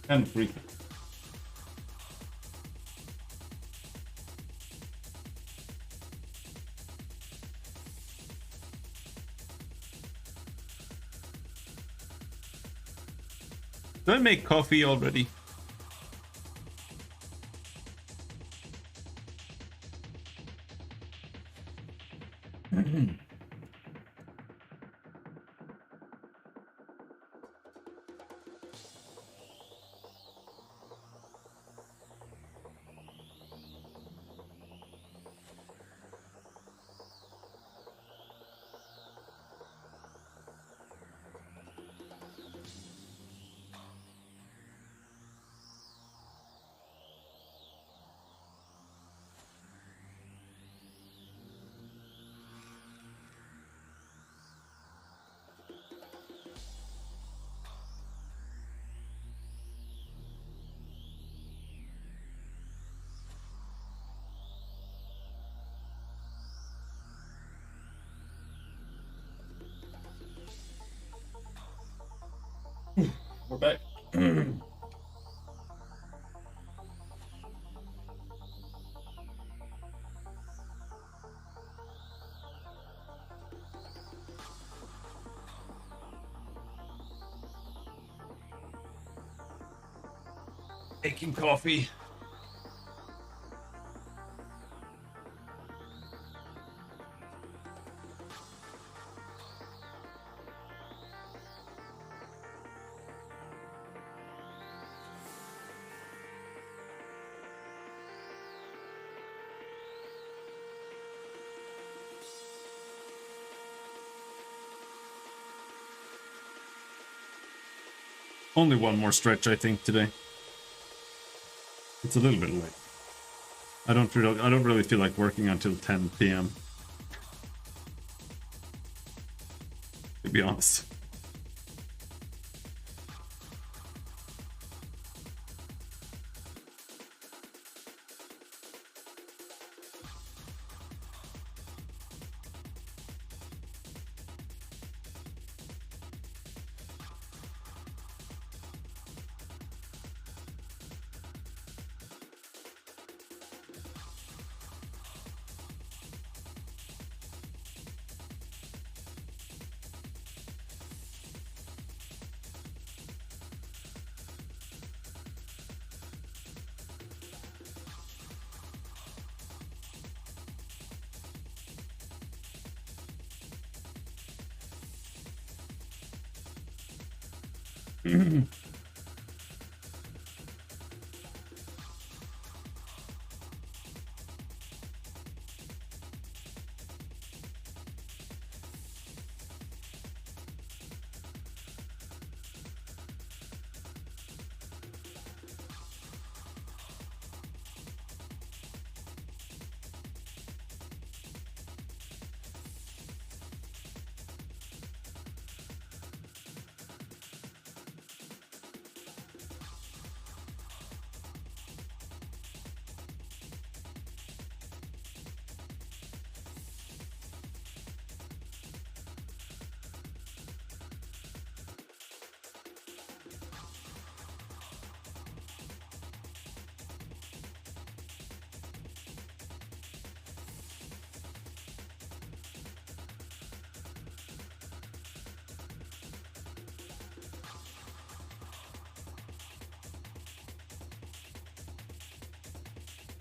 And free. Do I make coffee already? We're back. Making coffee. Only one more stretch, I think, today. It's a little bit late. I don't really feel like working until 10 p.m. To be honest.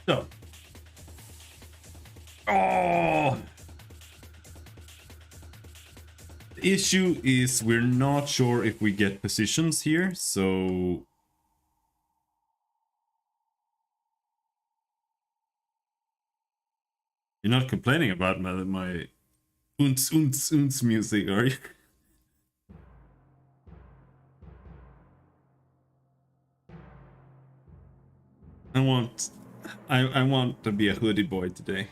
So. Oh! The issue is we're not sure if we get positions here, so... You're not complaining about my unz music, are you? I want to be a hoodie boy today.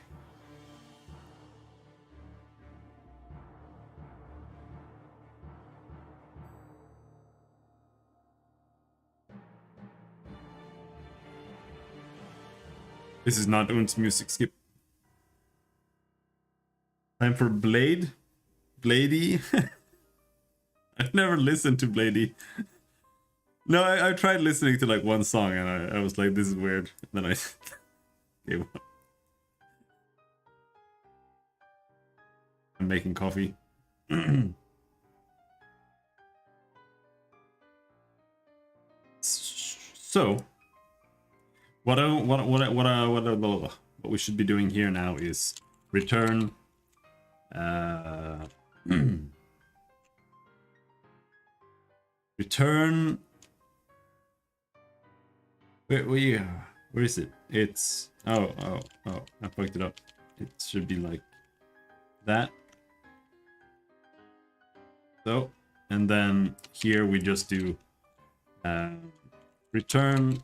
This is not unz music, skip. Time for Blade? Bladey? I've never listened to Bladey. No, I tried listening to like one song and I was like, this is weird. And then I gave up. I'm making coffee. So, what we should be doing here now is return. Return. Where is it? It's oh, I fucked it up. It should be like that. So, and then here we just do return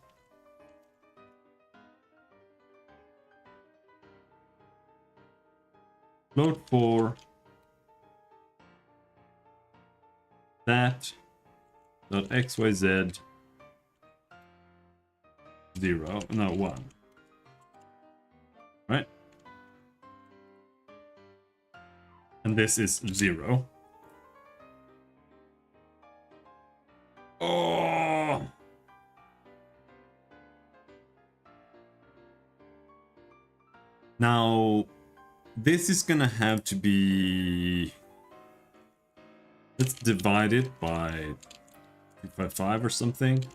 float for that dot xyz 0, no 1, right? And this is 0. Oh! Now, this is gonna have to be... Let's divide it by 255 or something.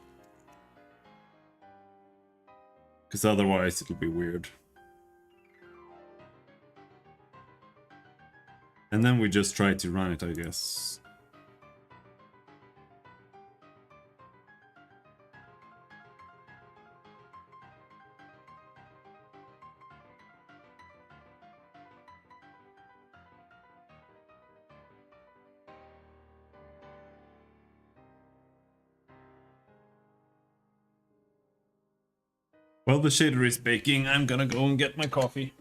Because otherwise it'll be weird. And then we just try to run it, I guess. While the shader is baking, I'm gonna go and get my coffee.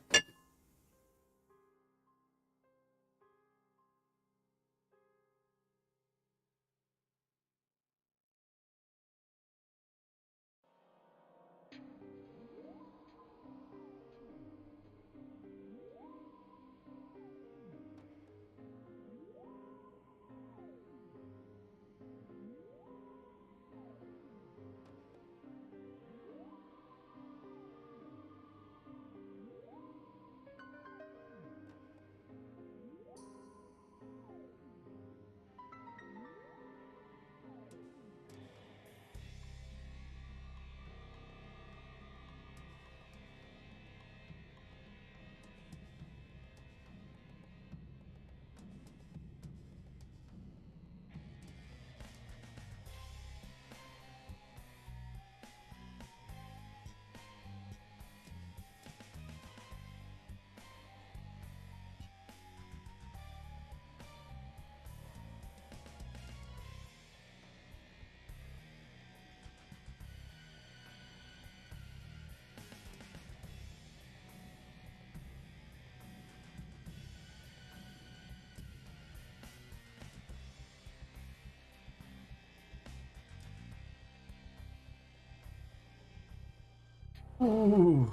Ooh.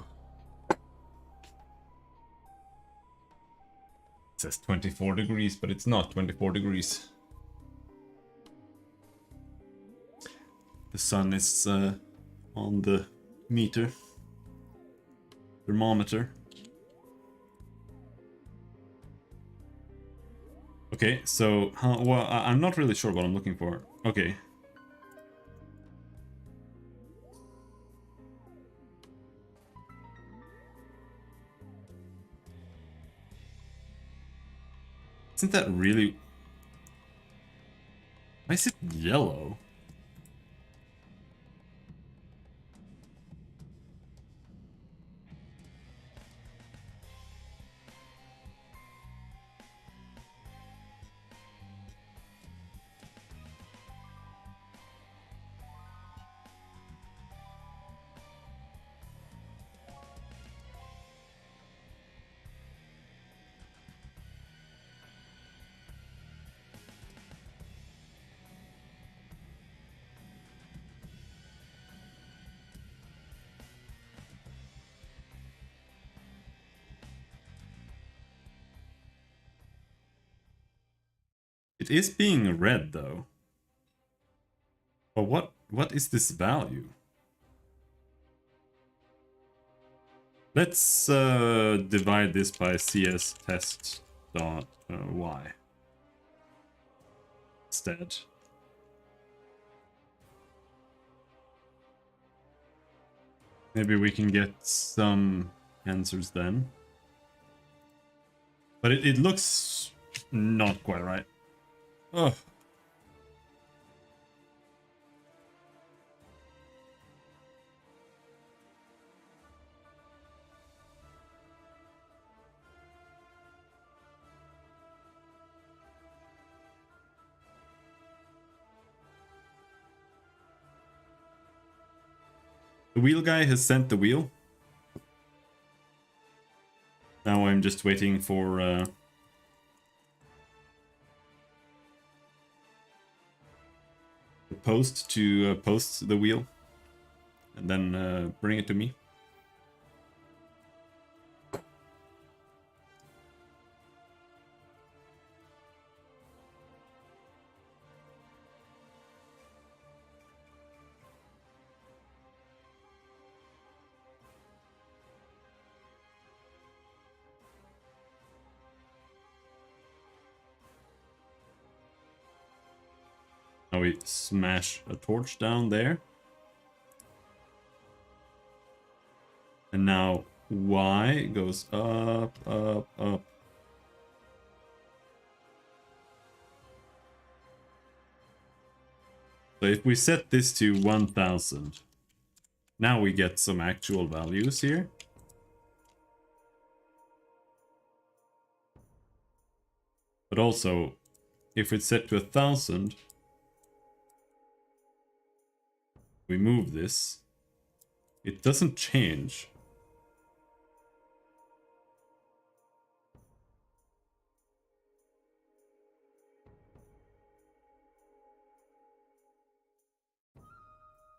It says 24 degrees, but it's not 24 degrees. The sun is on the thermometer. Okay, so well, I'm not really sure what I'm looking for. Okay. Isn't that really... Why is it yellow? It is being red, though. But what What is this value? Let's divide this by cs test dot y instead. Maybe we can get some answers then. But it looks not quite right. Oh. The wheel guy has sent the wheel. Now I'm just waiting for the post to post the wheel and then bring it to me. Now we smash a torch down there. And now Y goes up, up, up. So if we set this to 1000, now we get some actual values here. But also, if it's set to 1000, we move this, it doesn't change.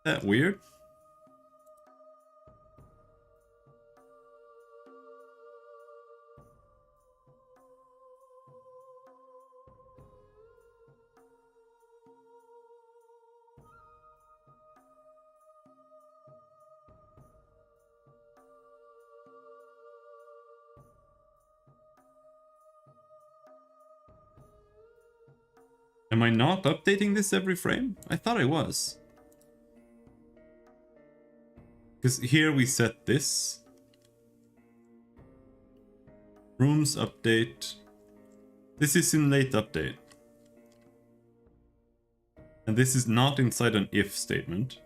That weird? Am I not updating this every frame? I thought I was. Because here we set this. Rooms update. This is in late update. And this is not inside an if statement.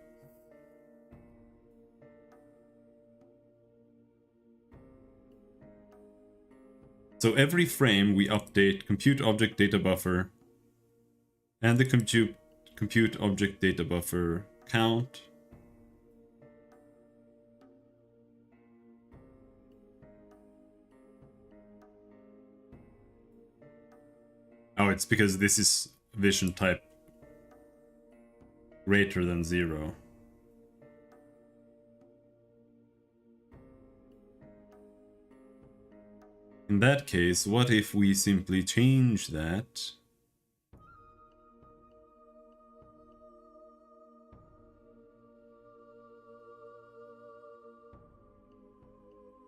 So every frame we update compute object data buffer and the compute object data buffer count. Oh, it's because this is vision type greater than 0. In that case, what if we simply change that?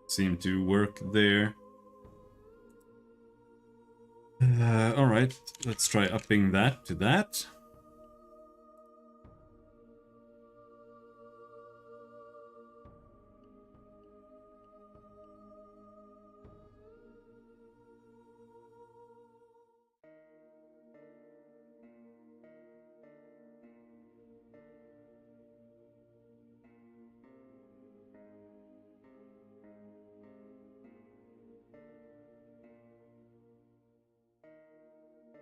Seem to work there. Alright, let's try upping that to that.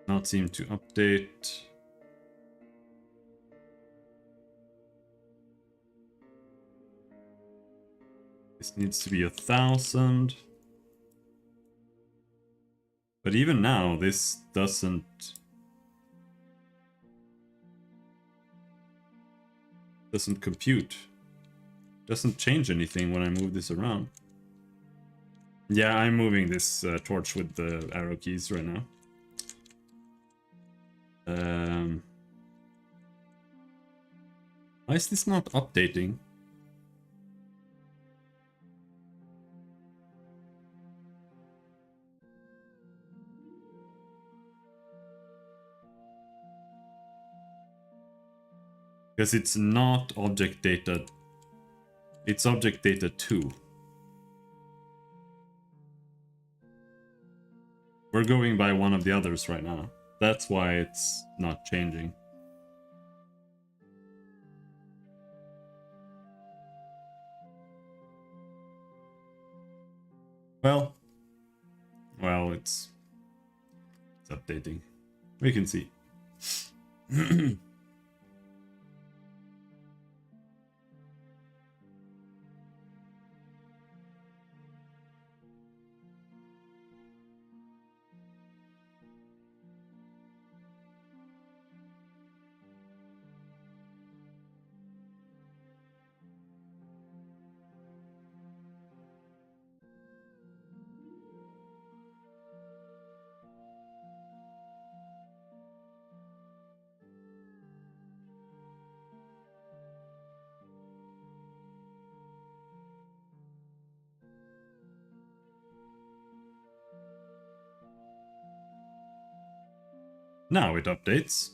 Not seem to update. This needs to be 1000. But even now, this doesn't compute. Doesn't change anything when I move this around. Yeah, I'm moving this torch with the arrow keys right now. Why is this not updating? Because it's not object data. It's object data 2. We're going by one of the others right now. That's why it's not changing. Well, it's updating. We can see. Now it updates.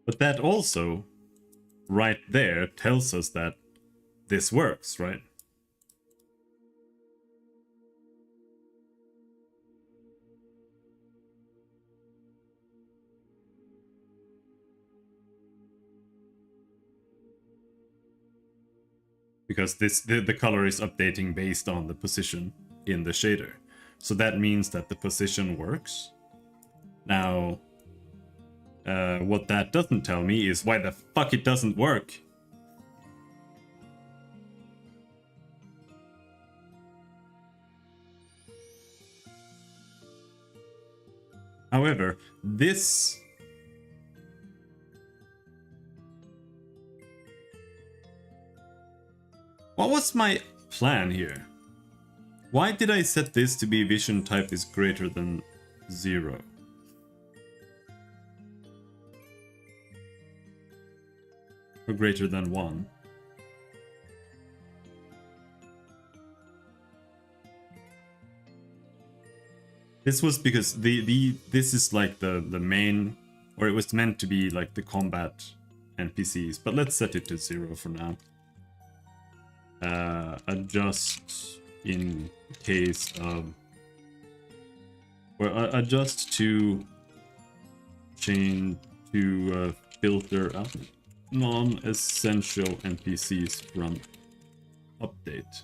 But that also, right there, tells us that this works, right? Because the color is updating based on the position in the shader. So that means that the position works. Now, what that doesn't tell me is why the fuck it doesn't work. However, this... What was my plan here? Why did I set this to be vision type is greater than 0? Or greater than 1? This was because this is like the main, or it was meant to be like the combat NPCs, but let's set it to 0 for now. Adjust in case of, or adjust to change to filter out non-essential NPCs from update.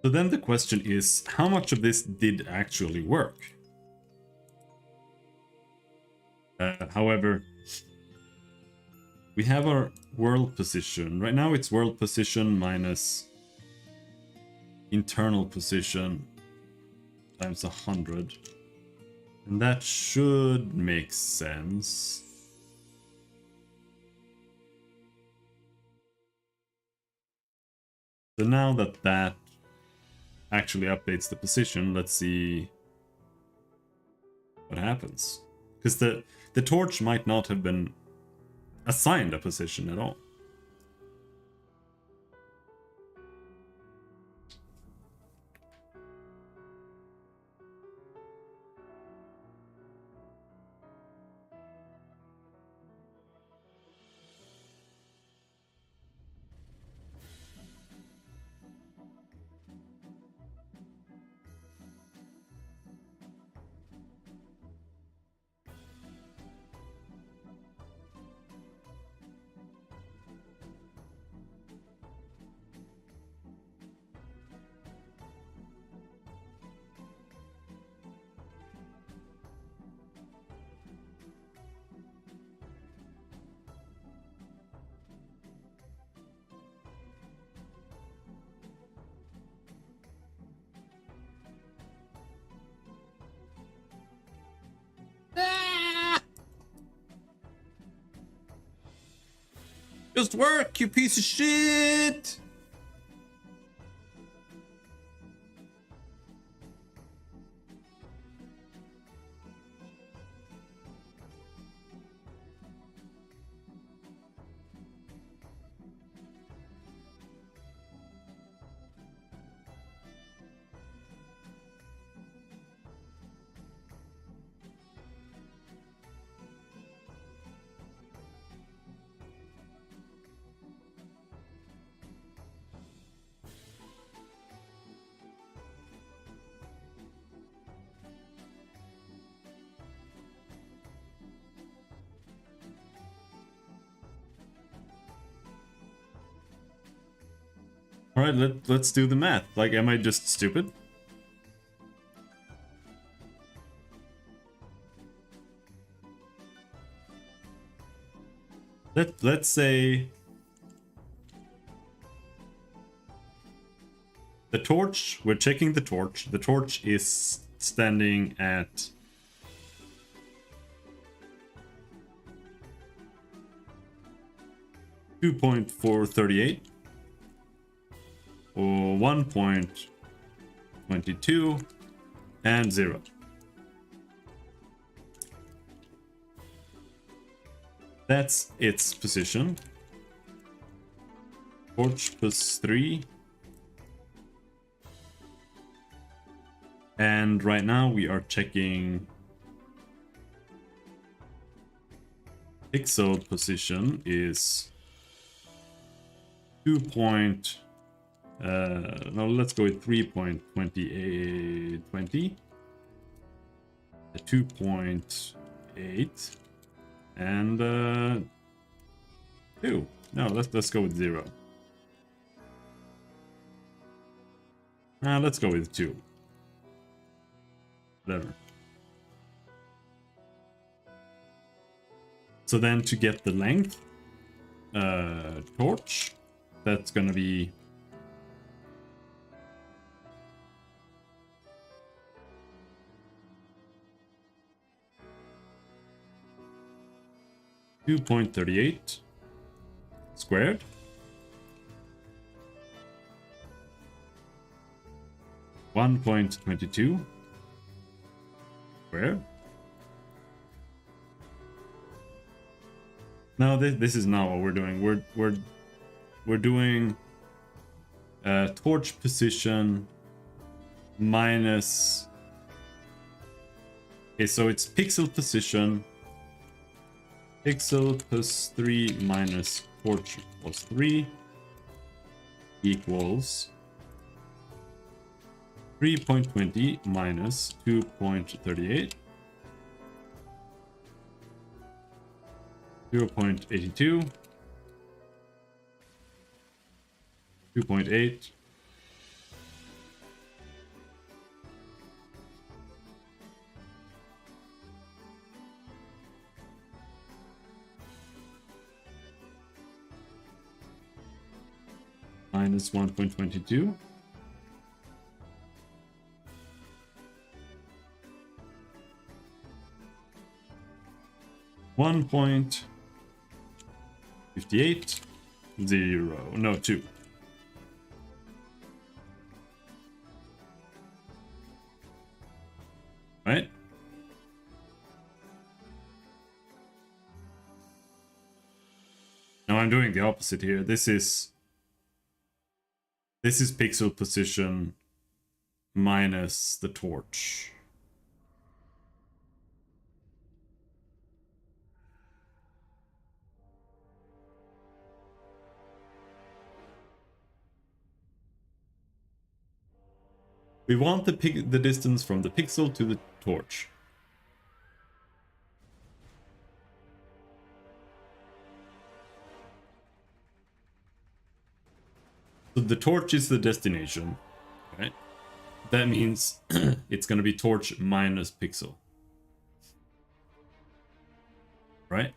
So then the question is, how much of this did actually work? However, we have our world position. Right now it's world position minus internal position times 100. And that should make sense. So now that that actually updates the position, let's see what happens. Because the torch might not have been assigned a position at all. Just work, you piece of shit! Alright, let's do the math. Like, am I just stupid? Let's say the torch, we're checking the torch. The torch is standing at 2.438 or 1.22 and 0. That's its position. Torch plus 3. And right now we are checking pixel position is 2. No, let's go with 3.2820. 2.8 and 2. No, let's go with 0. Let's go with 2. Whatever. So then to get the length, torch, that's gonna be 2.38 squared. $1.22 squared. Now this is not what we're doing. We're doing torch position minus. Okay, so it's pixel position. Pixel plus 3 minus torch plus 3 equals 3.20 minus 2.38, 0.82, 2.8, minus 1.22. $1.58 0 no 2. Right? Now I'm doing the opposite here. This is pixel position minus the torch. We want the distance from the pixel to the torch. So the torch is the destination, right? That means it's going to be torch minus pixel. Right?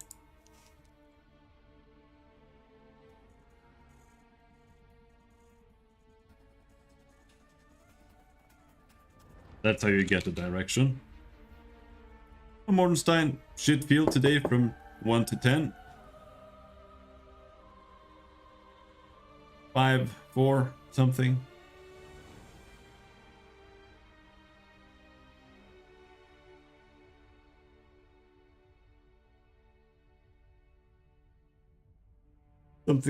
That's how you get the direction. Mordenstein, shit field today from 1 to 10. 5, 4, something.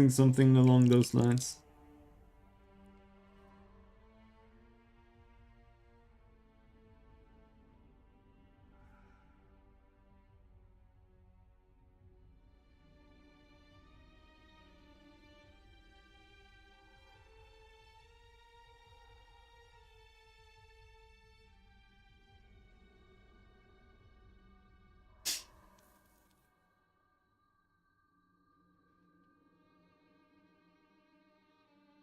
Something along those lines.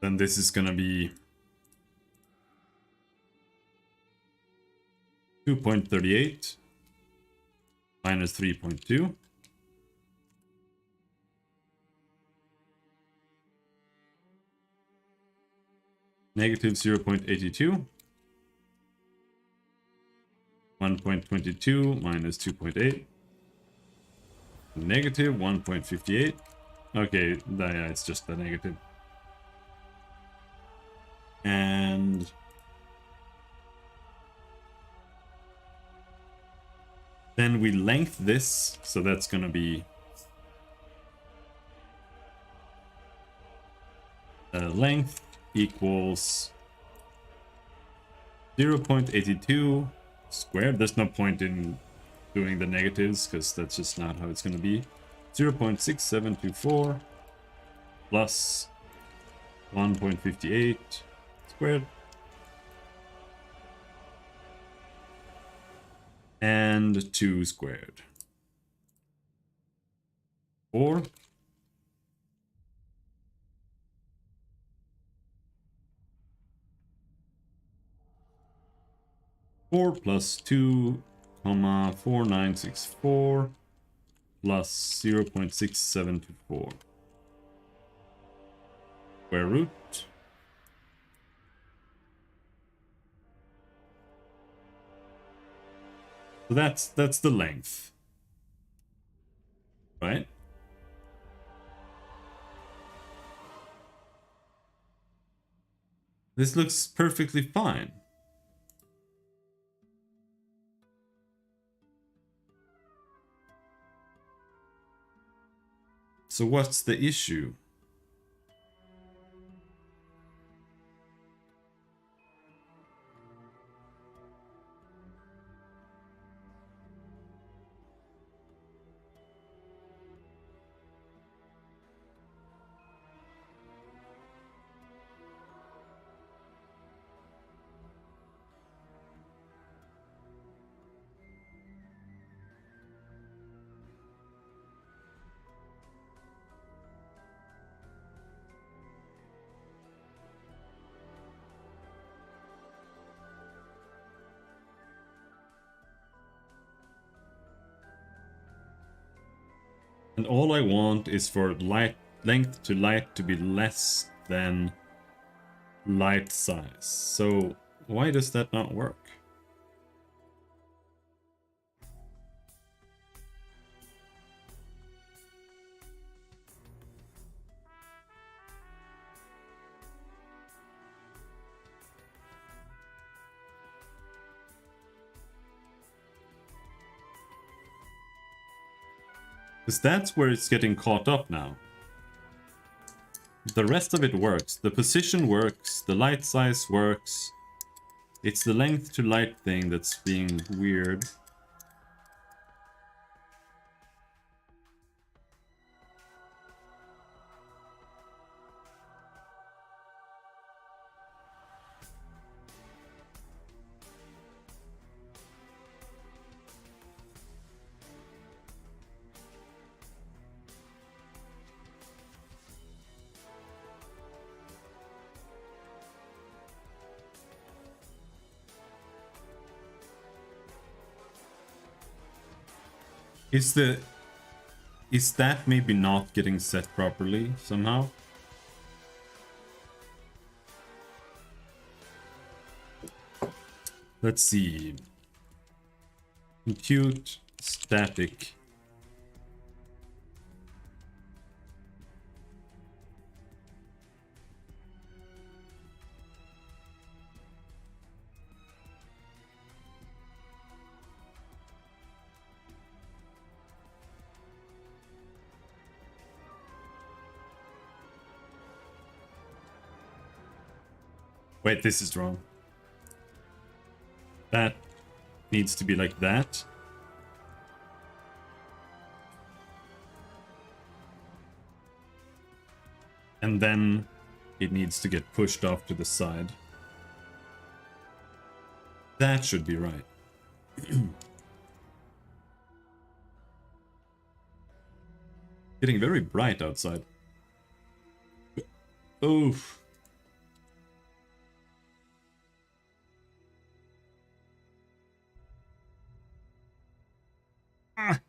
Then this is gonna be 2.38 minus 3.2. Negative 0.82. 1.22 minus 2.8. Negative 1.58. Okay, yeah, it's just the negative. And then we length this, so that's gonna be length equals 0.82 squared. There's no point in doing the negatives because that's just not how it's gonna be. 0.6724 plus 1.58 squared. And 2 squared. 4. Four plus 2, comma 4964 plus 0.6724. Square root. So that's the length. Right? This looks perfectly fine. So what's the issue? And all I want is for length to light to be less than light size. So why does that not work? Because that's where it's getting caught up now. The rest of it works. The position works. The light size works. It's the length to light thing that's being weird. Is that maybe not getting set properly somehow? Let's see. Compute static. Wait, this is wrong. That needs to be like that. And then it needs to get pushed off to the side. That should be right. Getting very bright outside. Oof. Ah.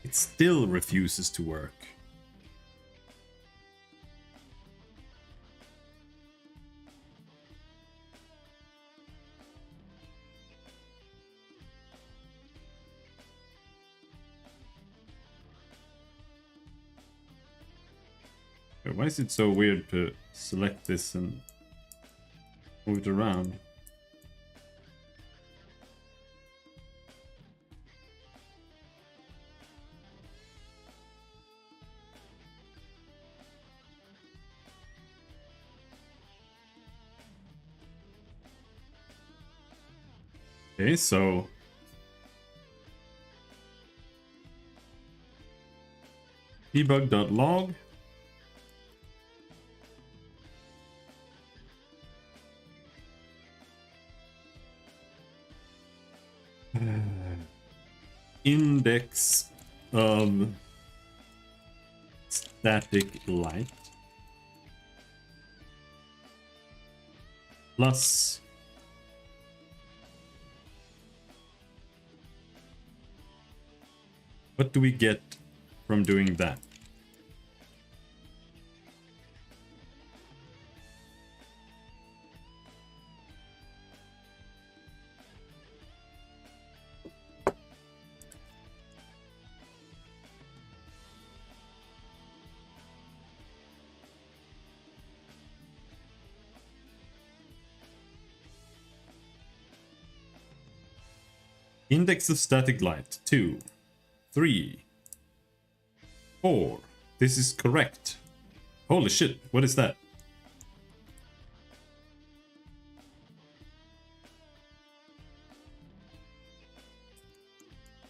It still refuses to work. Why is it so weird to select this and move it around? Okay, so debug.log. Index of static light plus what do we get from doing that? Index of static light 2, 3, 4. This is correct. Holy shit, what is that?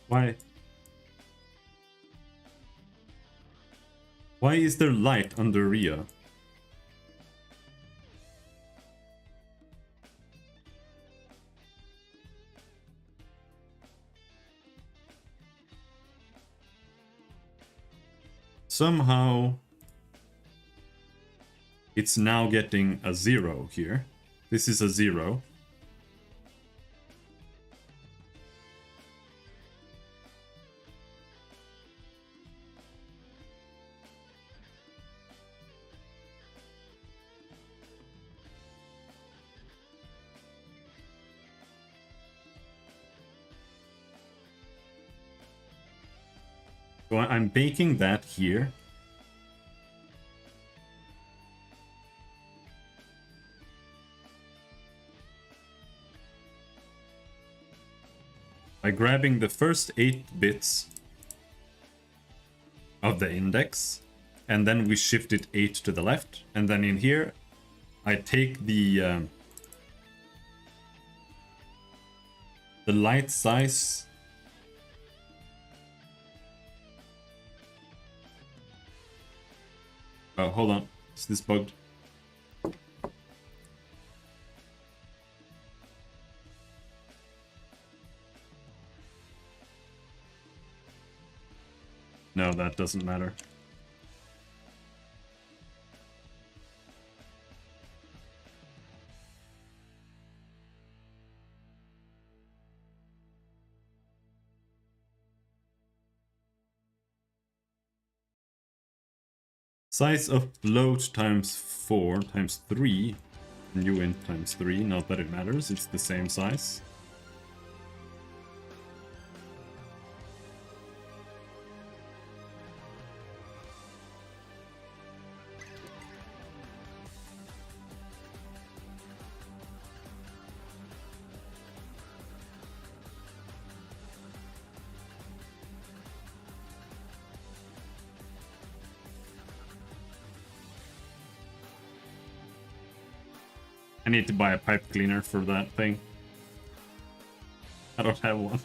Why? Why is there light under Rhea? Somehow it's now getting a 0 here. This is a 0. So I'm baking that here. By grabbing the first 8 bits of the index, and then we shift it 8 to the left, and then in here I take the light size oh, hold on. Is this bugged? No, that doesn't matter. Size of float times 4 times 3. New int times 3. Not that it matters, it's the same size. I need to buy a pipe cleaner for that thing. I don't have one.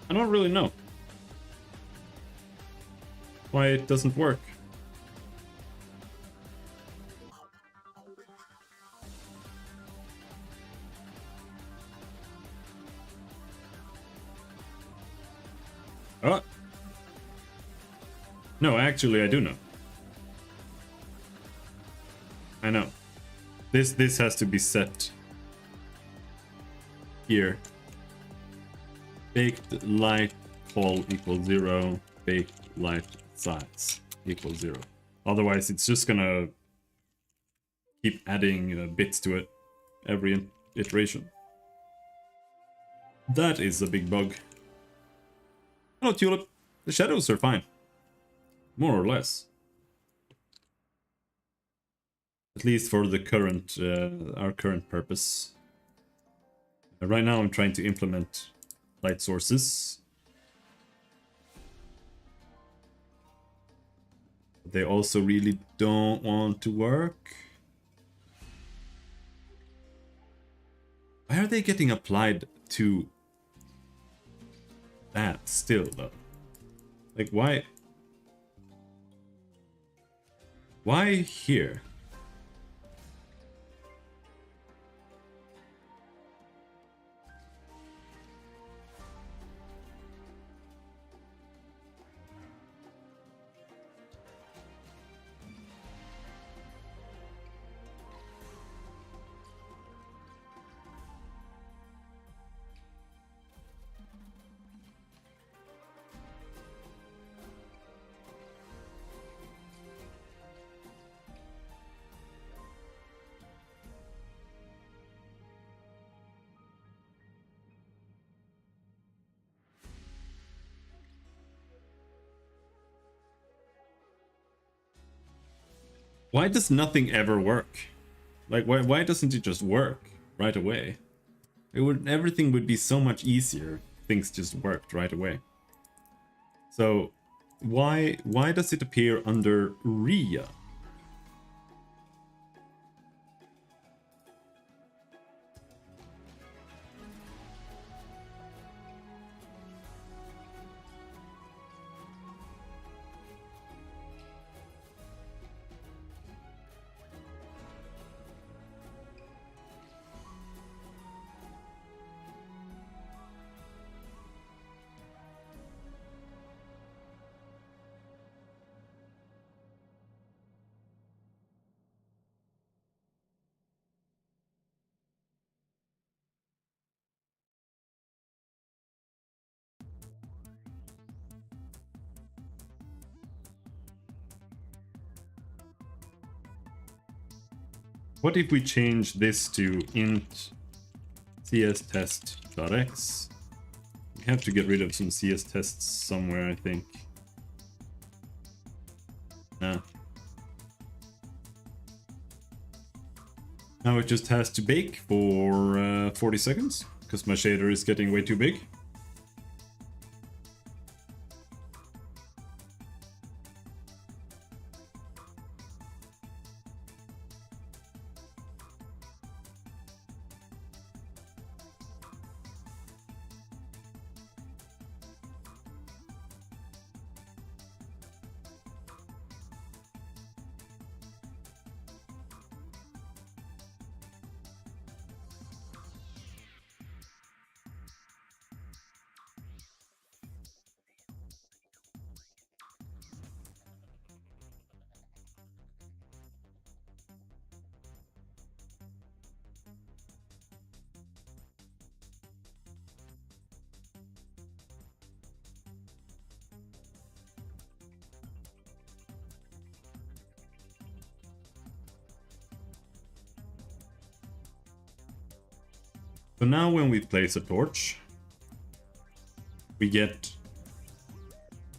I don't really know why it doesn't work. Oh. No, actually I do know. I know. This has to be set here. Baked light pole equals 0. Baked light size equals 0. Otherwise, it's just gonna keep adding bits to it every iteration. That is a big bug. Hello, Tulip. The shadows are fine. More or less. At least for the current, our current purpose. Right now I'm trying to implement light sources. They also really don't want to work. Why are they getting applied to that still, though? Like, why? Why here? Why does nothing ever work? Like, why doesn't it just work right away? Everything would be so much easier if things just worked right away. So, why does it appear under Ria? What if we change this to int cstest.x? We have to get rid of some CS tests somewhere, I think. Nah. Now it just has to bake for 40 seconds, because my shader is getting way too big. So now when we place a torch, we get,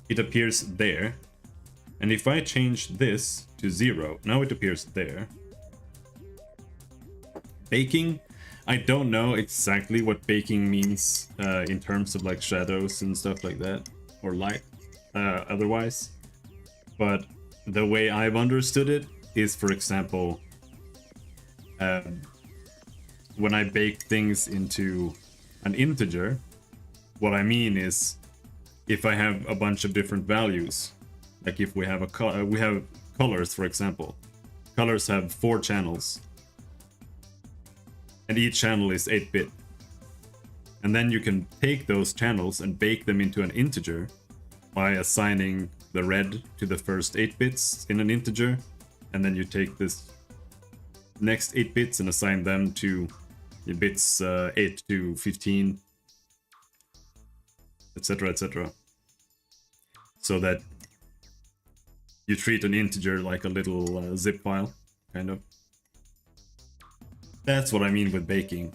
it appears there. And if I change this to 0, now it appears there. Baking, I don't know exactly what baking means in terms of like shadows and stuff like that, or light otherwise. But the way I've understood it is, for example, when I bake things into an integer, what I mean is if I have a bunch of different values, like if we have we have colors, for example. Colors have 4 channels, and each channel is 8-bit. And then you can take those channels and bake them into an integer by assigning the red to the first 8 bits in an integer, and then you take this next 8 bits and assign them to the bits 8 to 15, etc, etc. So that you treat an integer like a little zip file, kind of. That's what I mean with baking.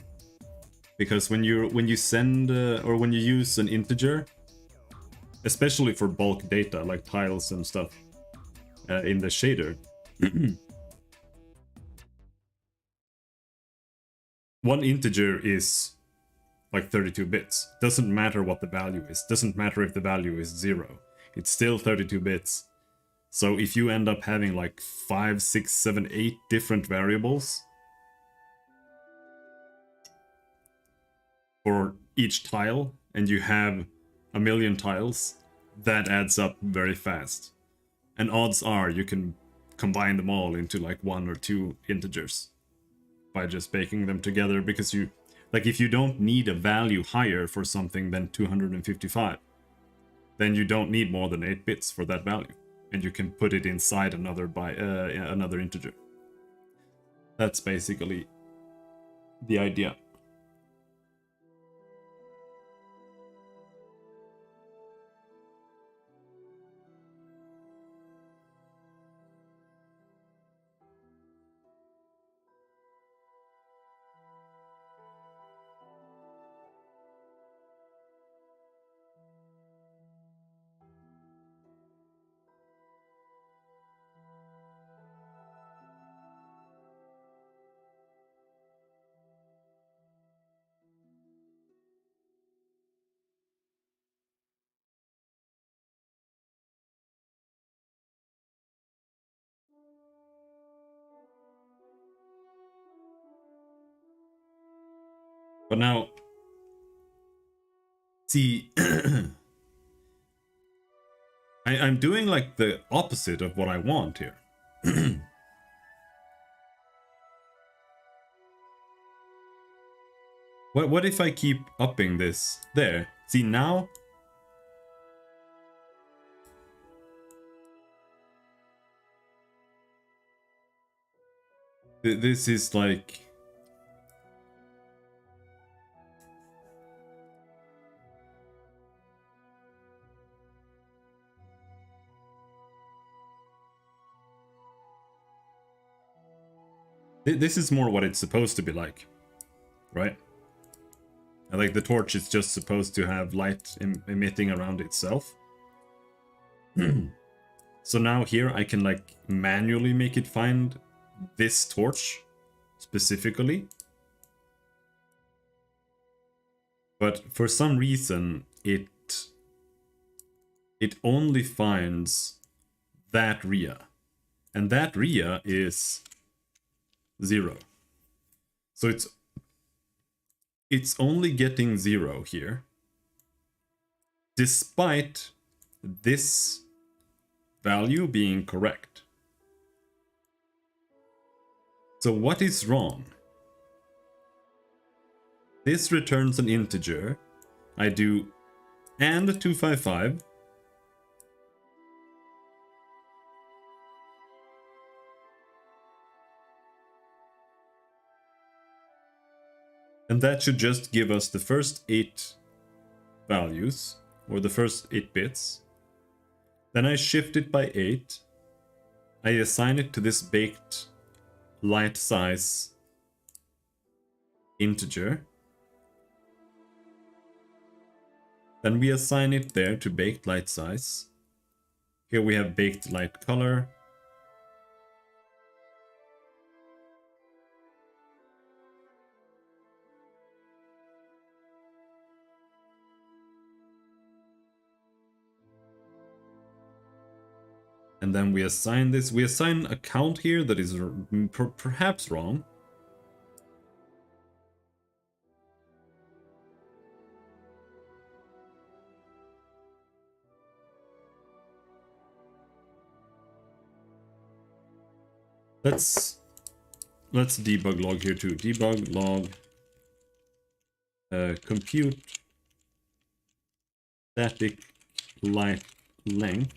Because when you send or when you use an integer, especially for bulk data like tiles and stuff in the shader, one integer is like 32 bits. Doesn't matter what the value is. Doesn't matter if the value is 0. It's still 32 bits. So if you end up having like 5, 6, 7, 8 different variables for each tile, and you have a million tiles, that adds up very fast. And odds are you can combine them all into like 1 or 2 integers by just baking them together, because you, like, if you don't need a value higher for something than 255, then you don't need more than 8 bits for that value, and you can put it inside another another integer. That's basically the idea. But now, see, I'm doing like the opposite of what I want here. What if I keep upping this? There. See, now... This is like... This is more what it's supposed to be like, right? And like the torch is just supposed to have light emitting around itself. So now here I can like manually make it find this torch specifically. But for some reason it only finds that Rhea. And that Rhea is 0. So it's only getting 0 here. Despite this value being correct. So what is wrong? This returns an integer. I do and 255. And that should just give us the first 8 values, or the first 8 bits. Then I shift it by 8. I assign it to this baked light size integer. Then we assign it there to baked light size. Here we have baked light color. And then we assign this. We assign a count here that is perhaps wrong. Let's debug log here too. Debug log compute static light length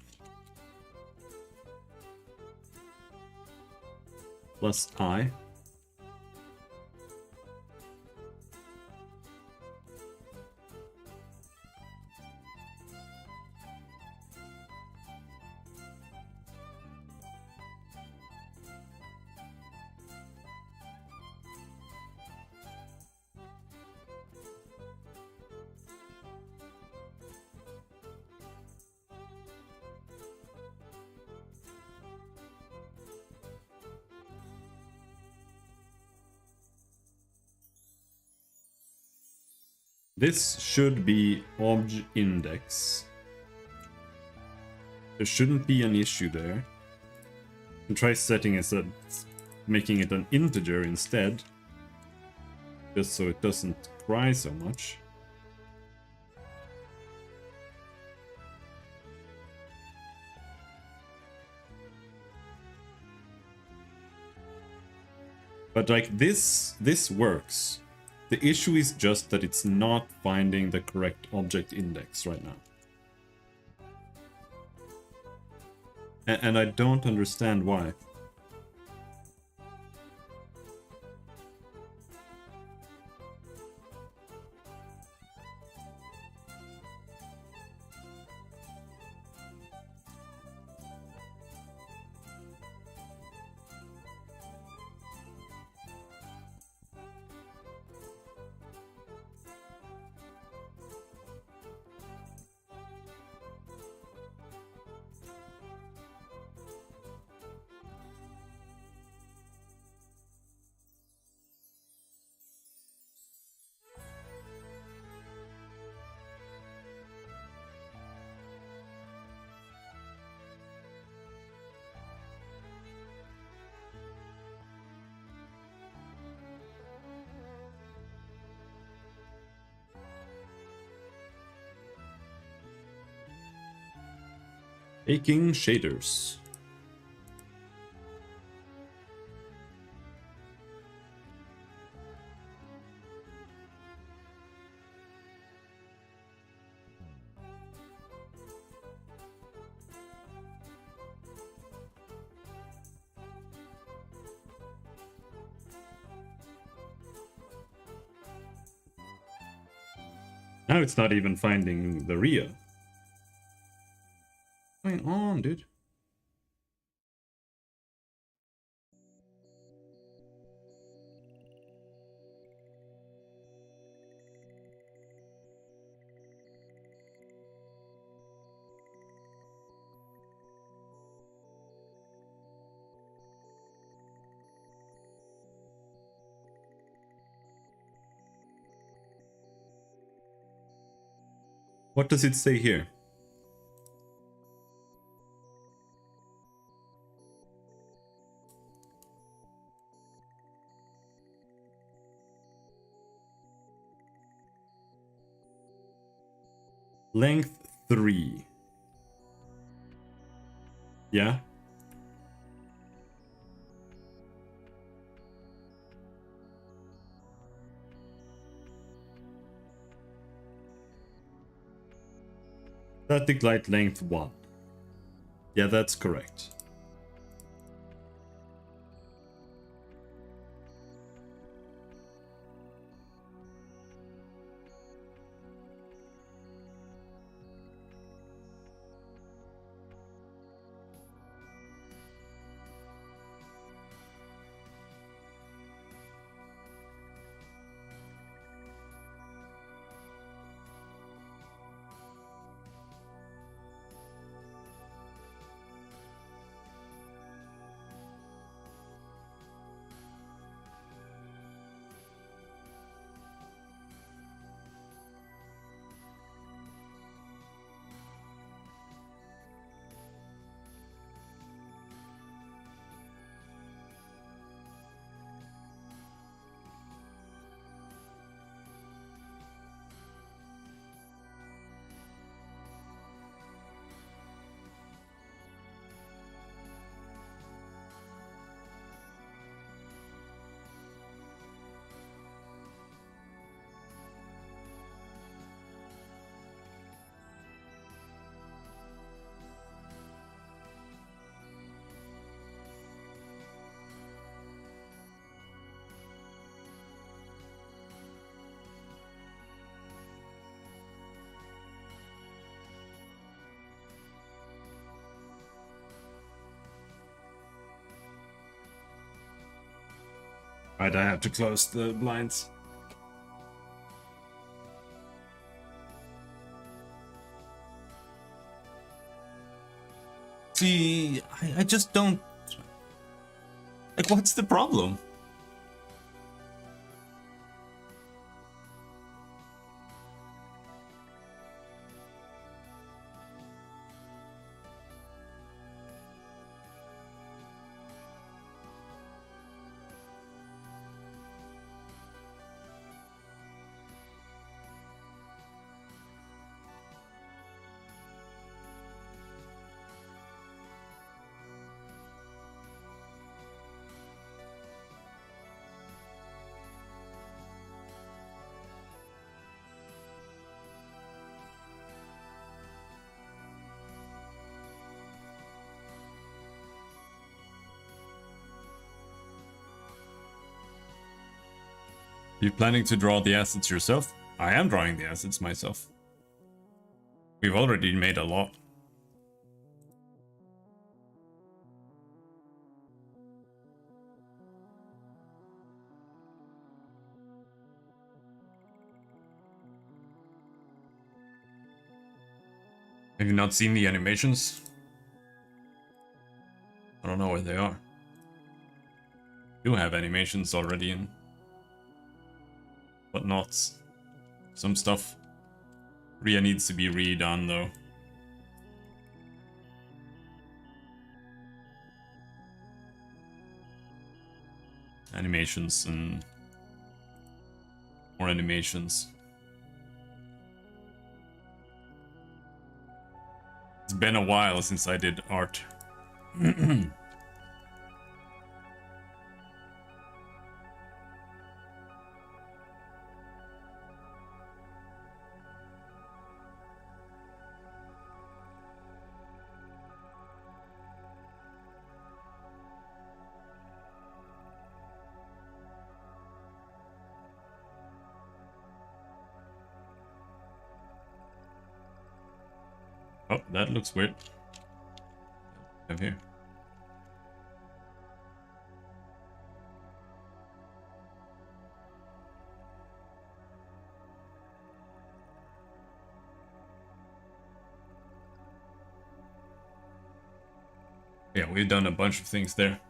plus I. This should be obj index. There shouldn't be an issue there. And try setting it, making it an integer instead. Just so it doesn't cry so much. But like this works. The issue is just that it's not finding the correct object index right now. And I don't understand why. Baking shaders. Now it's not even finding the Rhea. What's going on, dude? What does it say here? Length 3. Yeah? Static light length 1. Yeah, that's correct. Right, I have to close the blinds. See, I just don't... Like, what's the problem? You planning to draw the assets yourself? I am drawing the assets myself. We've already made a lot. Have you not seen the animations? I don't know where they are. You have animations already in. But not some stuff. Ria needs to be redone though. Animations and more animations. It's been a while since I did art. Oh, that looks weird. Have here. Yeah, we've done a bunch of things there.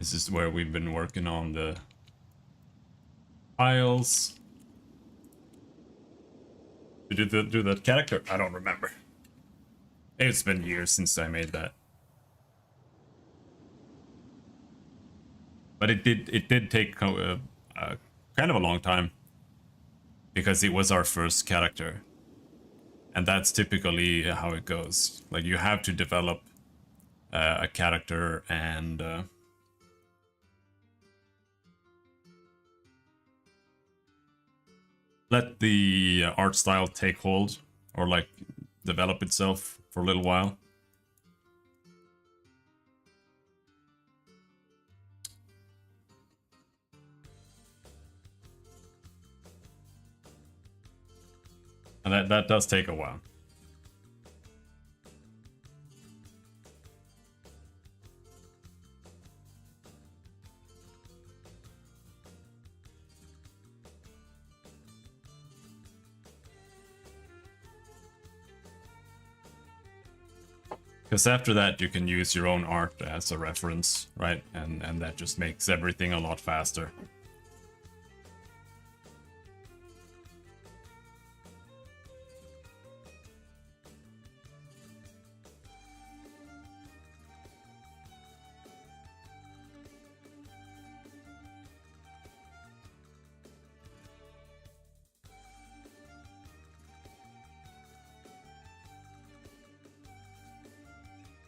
This is where we've been working on the files. Did you do that character? I don't remember. It's been years since I made that. But it did take kind of a long time. Because it was our first character. And that's typically how it goes. Like, you have to develop a character and let the art style take hold, or like develop itself for a little while. And that does take a while. Because after that, you can use your own art as a reference, right? And that just makes everything a lot faster.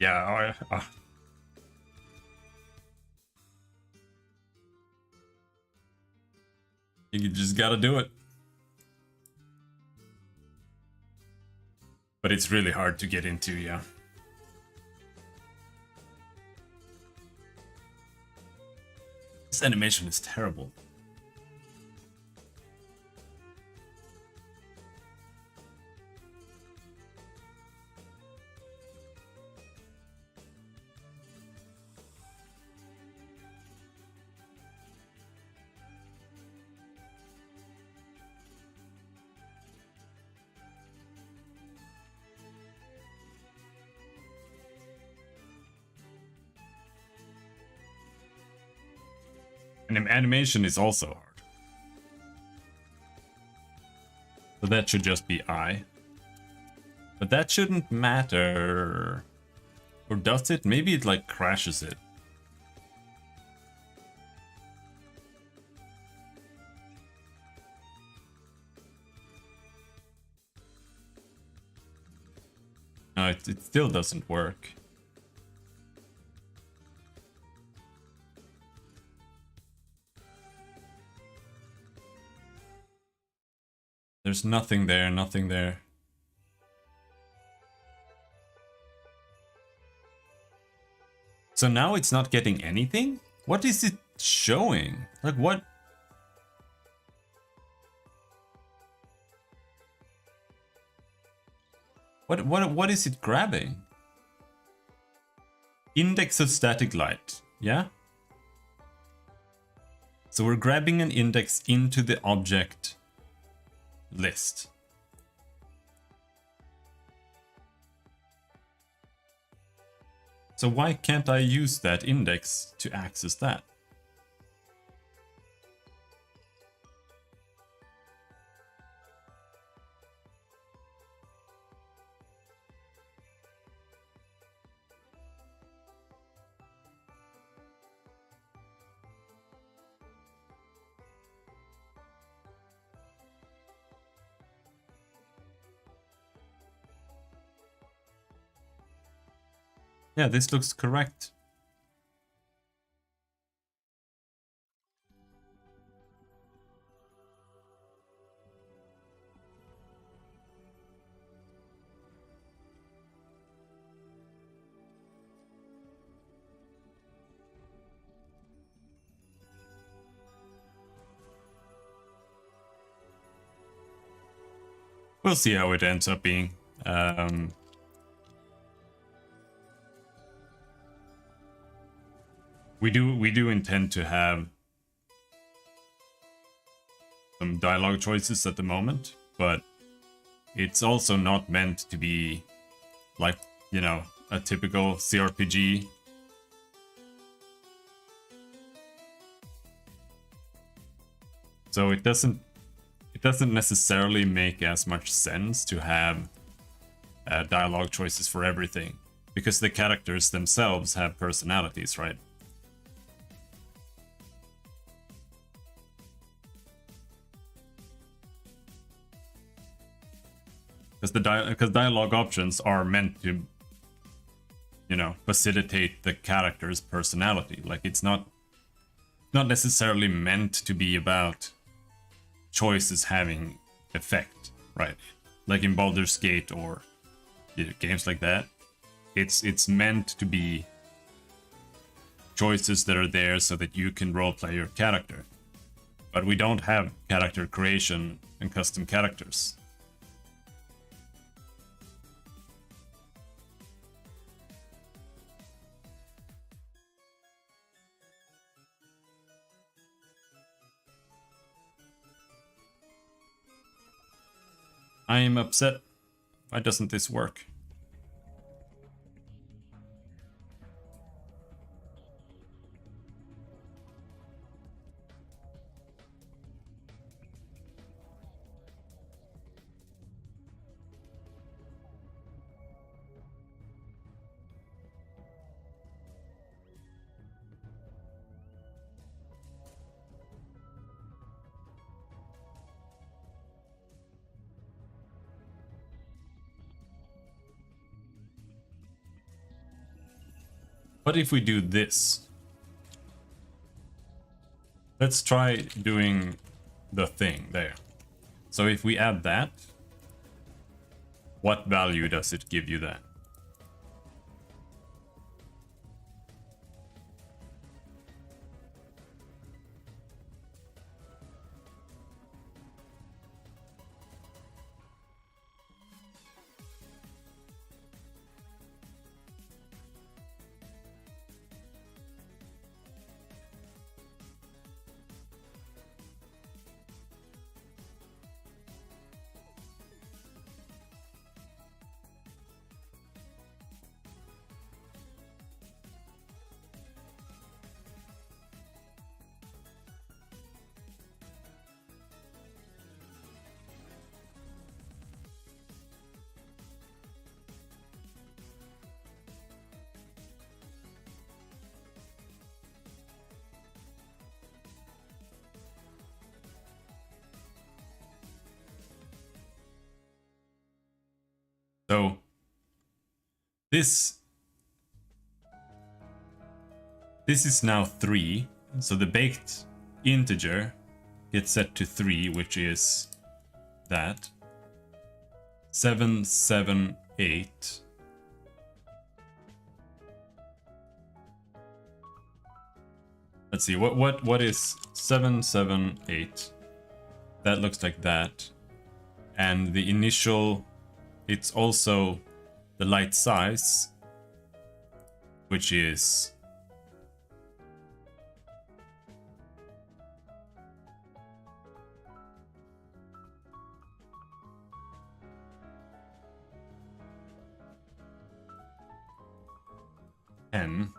Yeah, you just gotta do it. But it's really hard to get into, yeah. This animation is terrible. And animation is also hard. So that should just be I. But that shouldn't matter. Or does it? Maybe it like crashes it. No, it still doesn't work. There's nothing there, nothing there. So now it's not getting anything? What is it showing? Like what? What is it grabbing? Index of static light, yeah? So we're grabbing an index into the object list. So why can't I use that index to access that? Yeah, this looks correct. We'll see how it ends up being. We do intend to have some dialogue choices at the moment, but it's also not meant to be like, you know, a typical CRPG. So it doesn't necessarily make as much sense to have dialogue choices for everything, because the characters themselves have personalities, right? Because dialogue options are meant to, you know, facilitate the character's personality. Like, it's not necessarily meant to be about choices having effect, right? Like in Baldur's Gate or, you know, games like that. It's meant to be choices that are there so that you can roleplay your character. But we don't have character creation and custom characters. I am upset. Why doesn't this work? What if we do this? Let's try doing the thing there. So if we add that, what value does it give you then? So this is now 3. So the baked integer gets set to 3, which is that 778. Let's see, what is 778? That looks like that. And the initial, it's also the light size, which is n.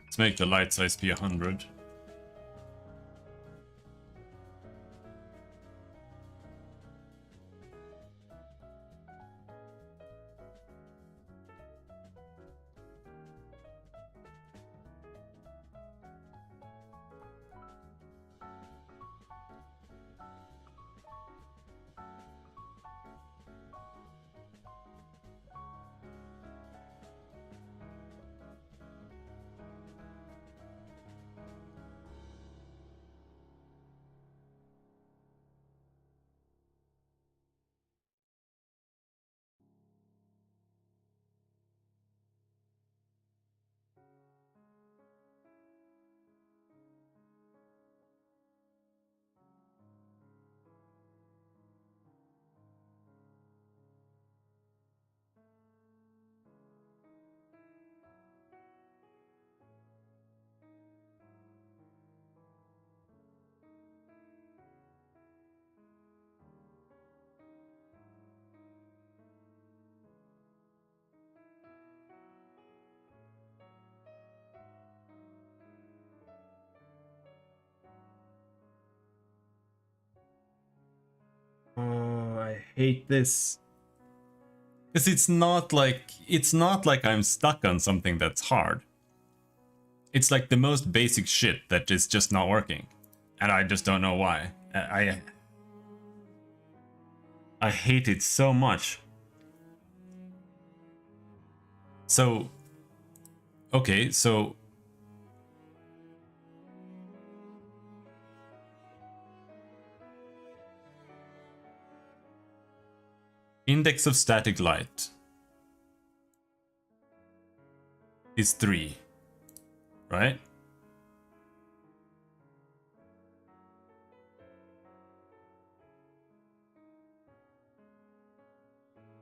Let's make the light size be 100. hate this. Because it's not like I'm stuck on something that's hard. It's like the most basic shit that is just not working. And I just don't know why. I hate it so much. So, okay, so index of static light is 3, right?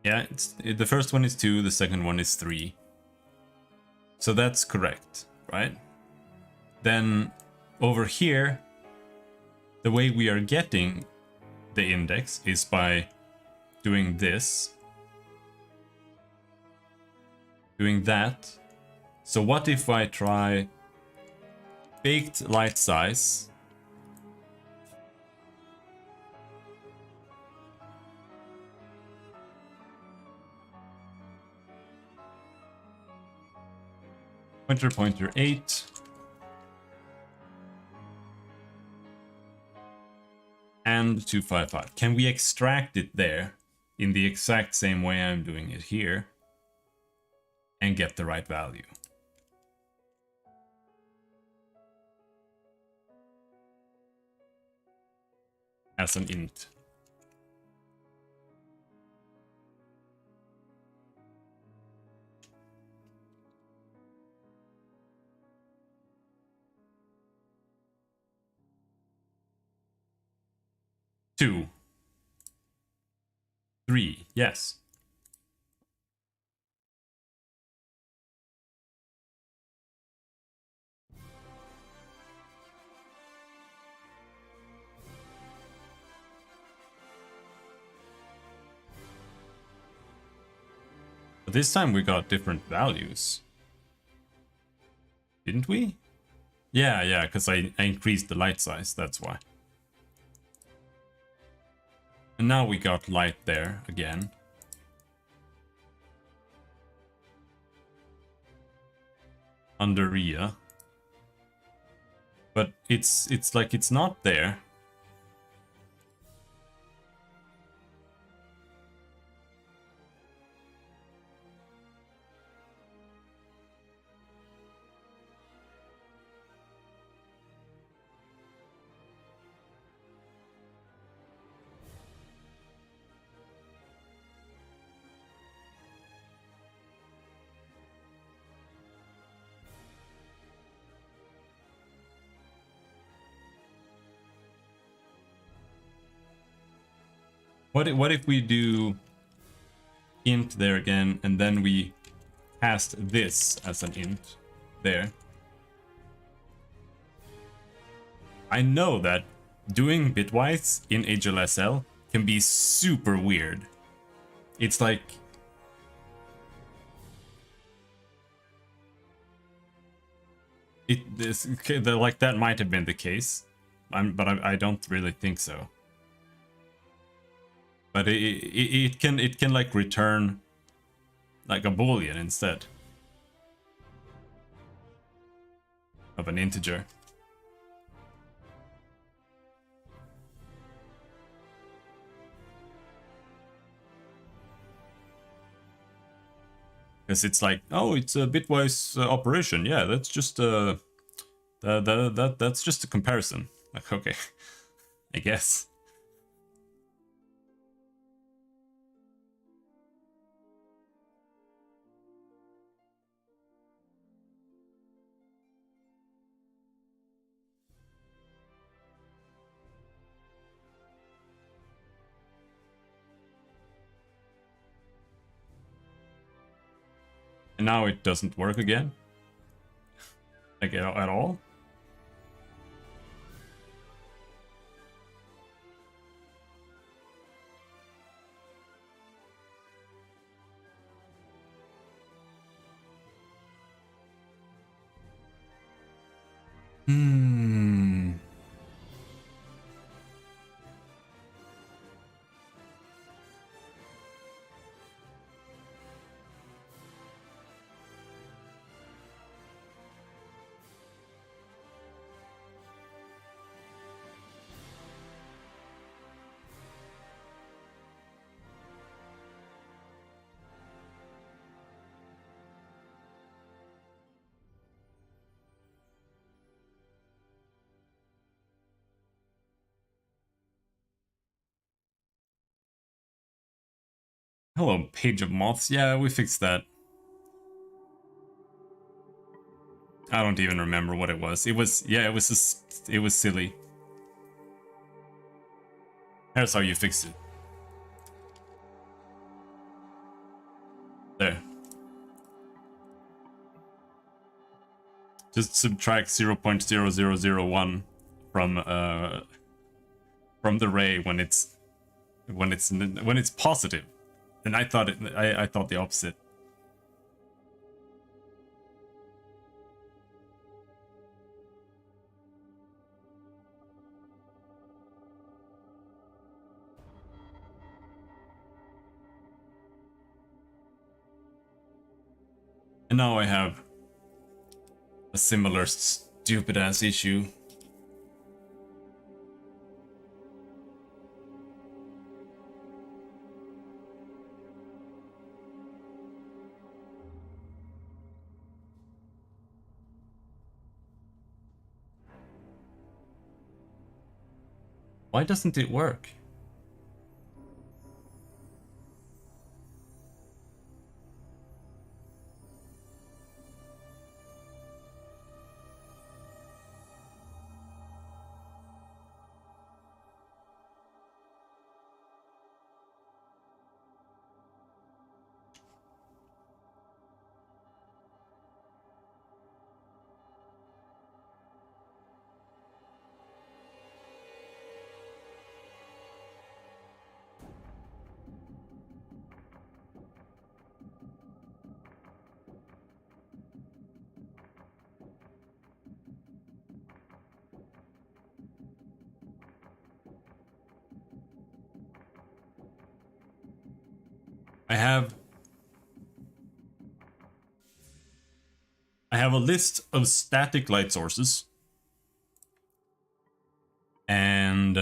Yeah, the first one is 2, the second one is 3. So that's correct, right? Then over here, the way we are getting the index is by doing this, doing that. So what if I try baked light size, pointer 8, and 255. Can we extract it there in the exact same way I'm doing it here and get the right value? As an int. Two. 3, yes. But this time we got different values. Didn't we? Yeah, because I increased the light size, that's why. And now we got light there again. Under RIA. But it's like it's not there. What if we do int there again, and then we cast this as an int there? I know that doing bitwise in HLSL can be super weird. It's like like that might have been the case, but I don't really think so. But it can like return like a boolean instead of an integer. Because it's like, oh, it's a bitwise operation. Yeah, that's just that's just a comparison. Like, okay, I guess. And now it doesn't work again? Like, at all? Hmm. Hello, Page of Moths. Yeah, we fixed that. I don't even remember what it was. It was, yeah, it was silly. Here's how you fix it. There. Just subtract 0.0001 from the ray when it's positive. And I thought the opposite. And now I have a similar stupid ass issue. Why doesn't it work? I have a list of static light sources. And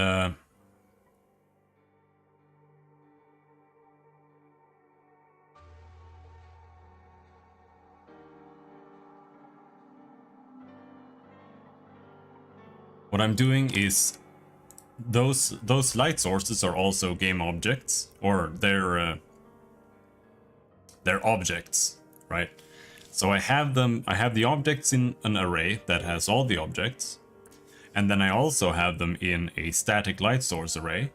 what I'm doing is those light sources are also game objects, or they're objects, right? So I have the objects in an array that has all the objects, and then I also have them in a static light source array.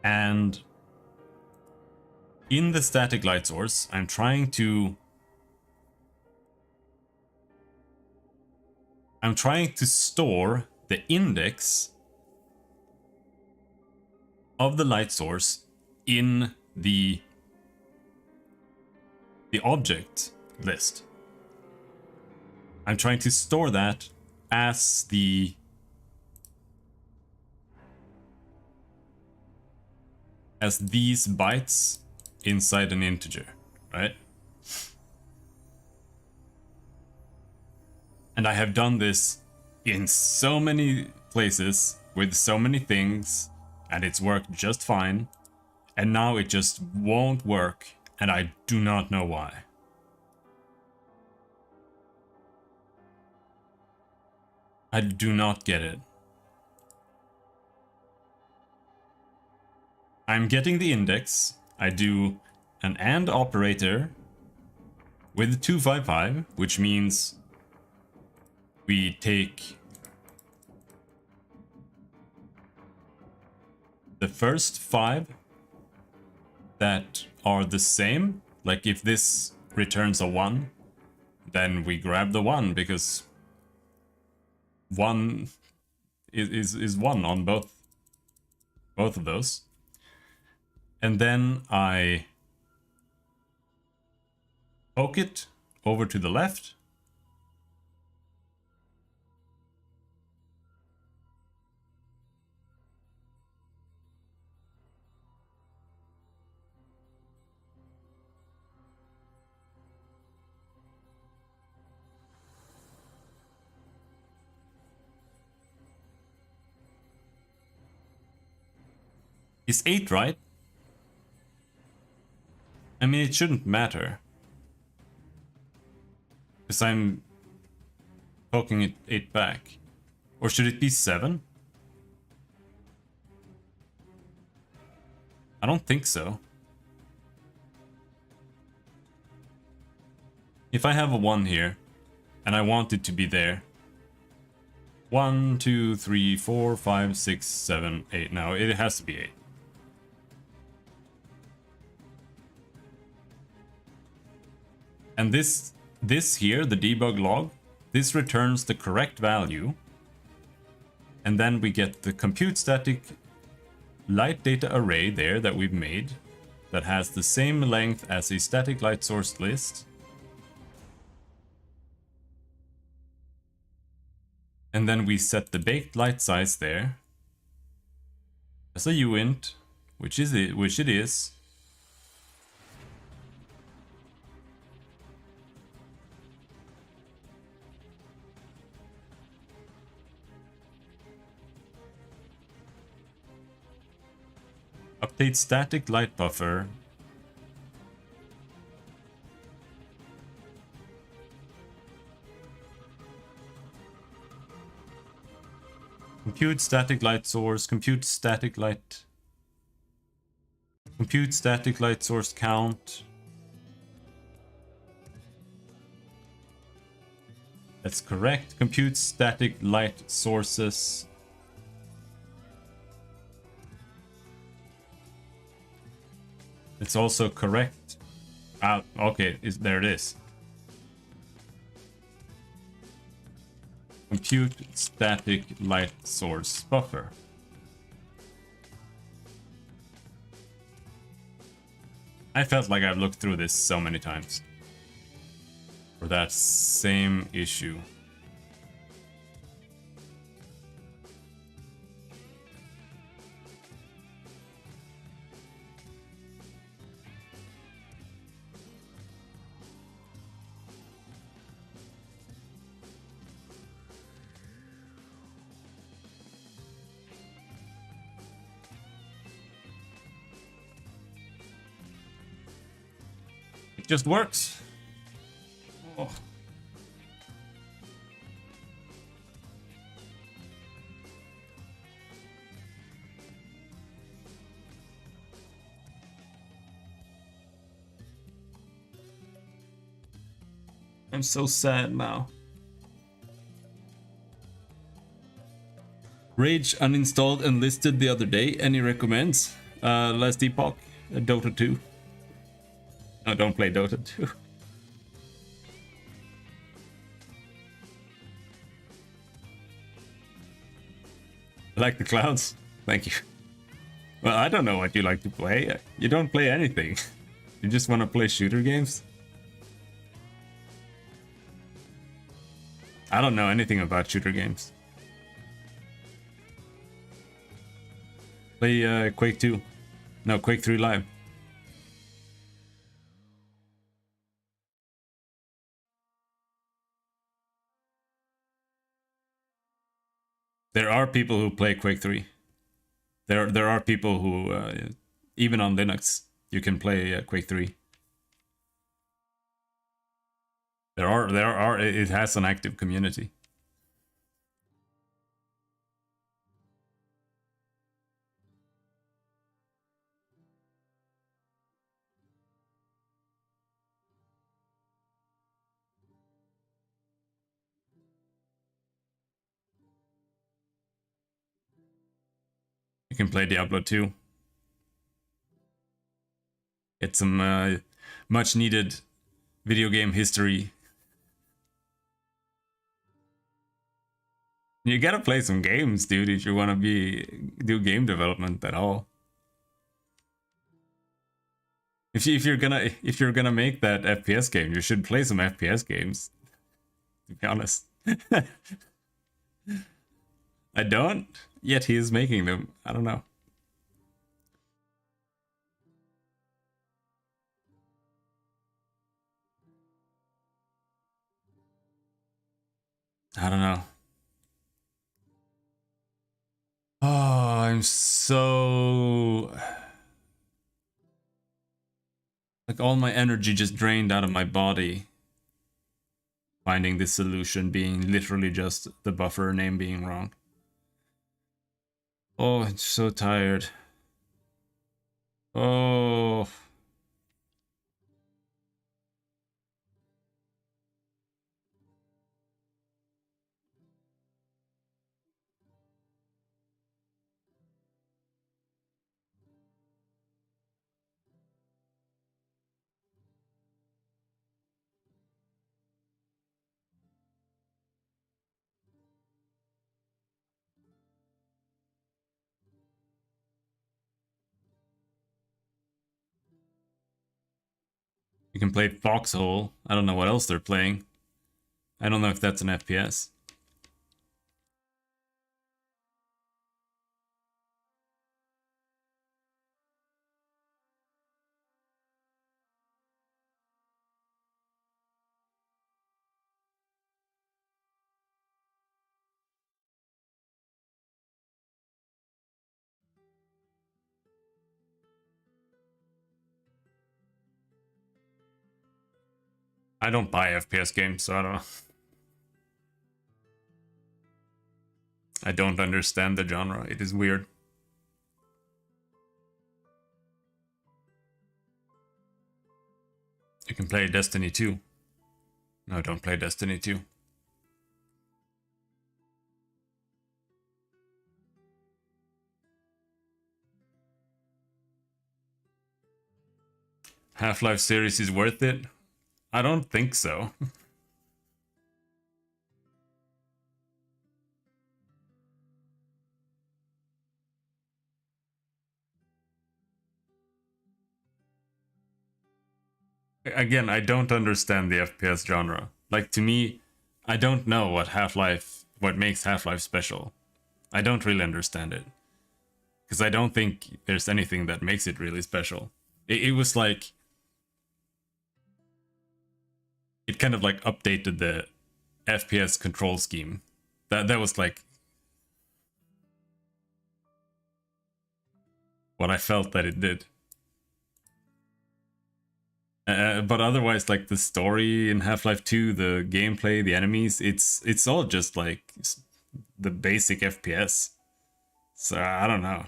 And in the static light source, I'm trying to store the index of the light source in the object list. I'm trying to store that as these bytes inside an integer, right? And I have done this in so many places with so many things, and it's worked just fine. And now it just won't work, and I do not know why. I do not get it. I'm getting the index. I do an AND operator with 255, which means we take the first 5 that are the same. Like if this returns a 1, then we grab the 1 because 1 is 1 on both of those. And then I poke it over to the left. It's 8, right? I mean, it shouldn't matter. Because I'm poking it 8 back. Or should it be 7? I don't think so. If I have a 1 here, and I want it to be there. 1, 2, 3, 4, 5, 6, 7, 8. No, it has to be 8. And this here, the debug log, this returns the correct value. And then we get the compute static light data array there that we've made that has the same length as a static light source list. And then we set the baked light size there as a uint, which it is. Update static light buffer. Compute static light source, compute static light source count. That's correct. Compute static light sources. It's also correct. Okay, there it is. Compute static light source buffer. I felt like I've looked through this so many times for that same issue. It just works. Oh. I'm so sad now. Rage uninstalled and listed the other day. Any recommends? Last Epoch, Dota 2. No, don't play Dota 2. Like the clouds? Thank you. Well, I don't know what you like to play. You don't play anything. You just want to play shooter games? I don't know anything about shooter games. Play Quake 2. No, Quake 3 Live. There are people who play Quake 3. There are people who, even on Linux, you can play Quake 3. It has an active community. You can play Diablo 2. Get some much needed video game history. You gotta play some games, dude, if you wanna do game development at all. If you're gonna make that FPS game, you should play some FPS games. To be honest. I don't, yet he is making them. I don't know. I don't know. Oh, I'm so... Like all my energy just drained out of my body. Finding this solution being literally just the buffer name being wrong. Oh, I'm so tired. Oh. You can play Foxhole. I don't know what else they're playing. I don't know if that's an FPS. I don't buy FPS games, so I don't know. I don't understand the genre. It is weird. You can play Destiny 2. No, don't play Destiny 2. Half-Life series is worth it? I don't think so. Again, I don't understand the FPS genre. Like, to me, I don't know what makes Half-Life special. I don't really understand it. Because I don't think there's anything that makes it really special. It was like... It kind of like updated the FPS control scheme. That was like... what I felt that it did. But otherwise, like the story in Half-Life 2, the gameplay, the enemies, it's all just like the basic FPS. So I don't know.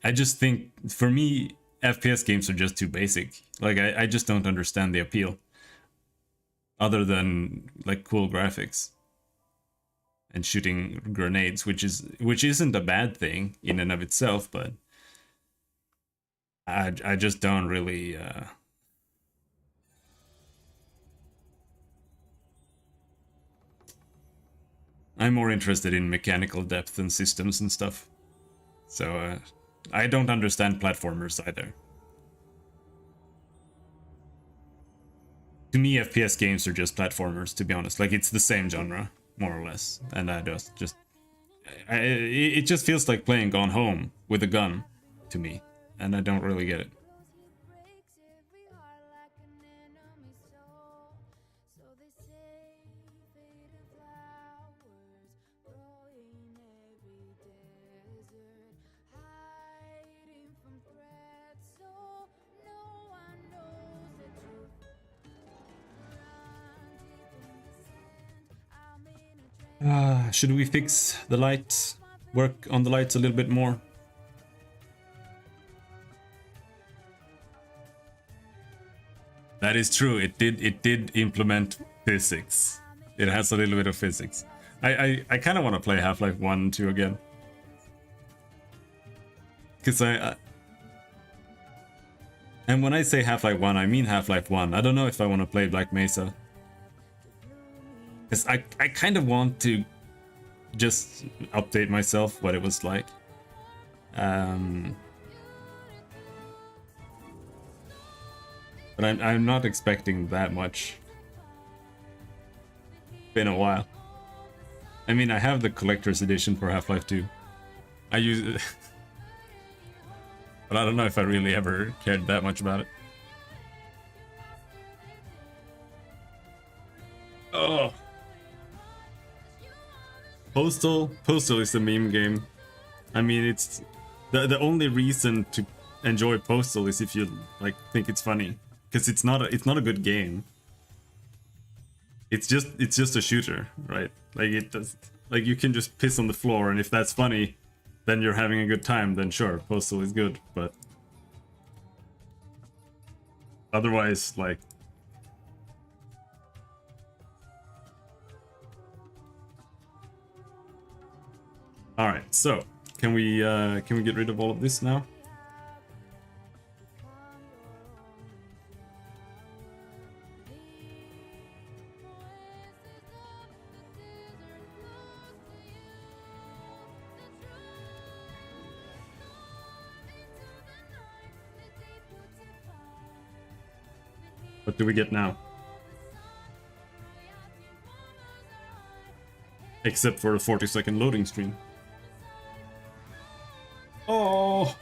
I just think for me, FPS games are just too basic. Like I just don't understand the appeal. Other than like cool graphics and shooting grenades, which isn't a bad thing in and of itself, but I just don't really I'm more interested in mechanical depth and systems and stuff. So I don't understand platformers either. To me, FPS games are just platformers, to be honest. Like, it's the same genre, more or less. And I just it just feels like playing Gone Home with a gun to me, and I don't really get it. Should we fix the lights? Work on the lights a little bit more? That is true. It did implement physics. It has a little bit of physics. I kind of want to play Half-Life 1 and 2 again. Because and when I say Half-Life 1, I mean Half-Life 1. I don't know if I want to play Black Mesa. Because I kind of want to just update myself what it was like. But I'm not expecting that much. Been a while. I mean, I have the collector's edition for Half-Life 2. I use it. But I don't know if I really ever cared that much about it. Oh. Postal is a meme game. I mean, it's the only reason to enjoy Postal is if you like think it's funny, because it's not a good game. It's just a shooter, right? Like it does. Like, you can just piss on the floor, and if that's funny, then you're having a good time, then sure, Postal is good, but... Otherwise, like... Alright, so, can we get rid of all of this now? What do we get now? Except for a 40-second loading screen. Oh!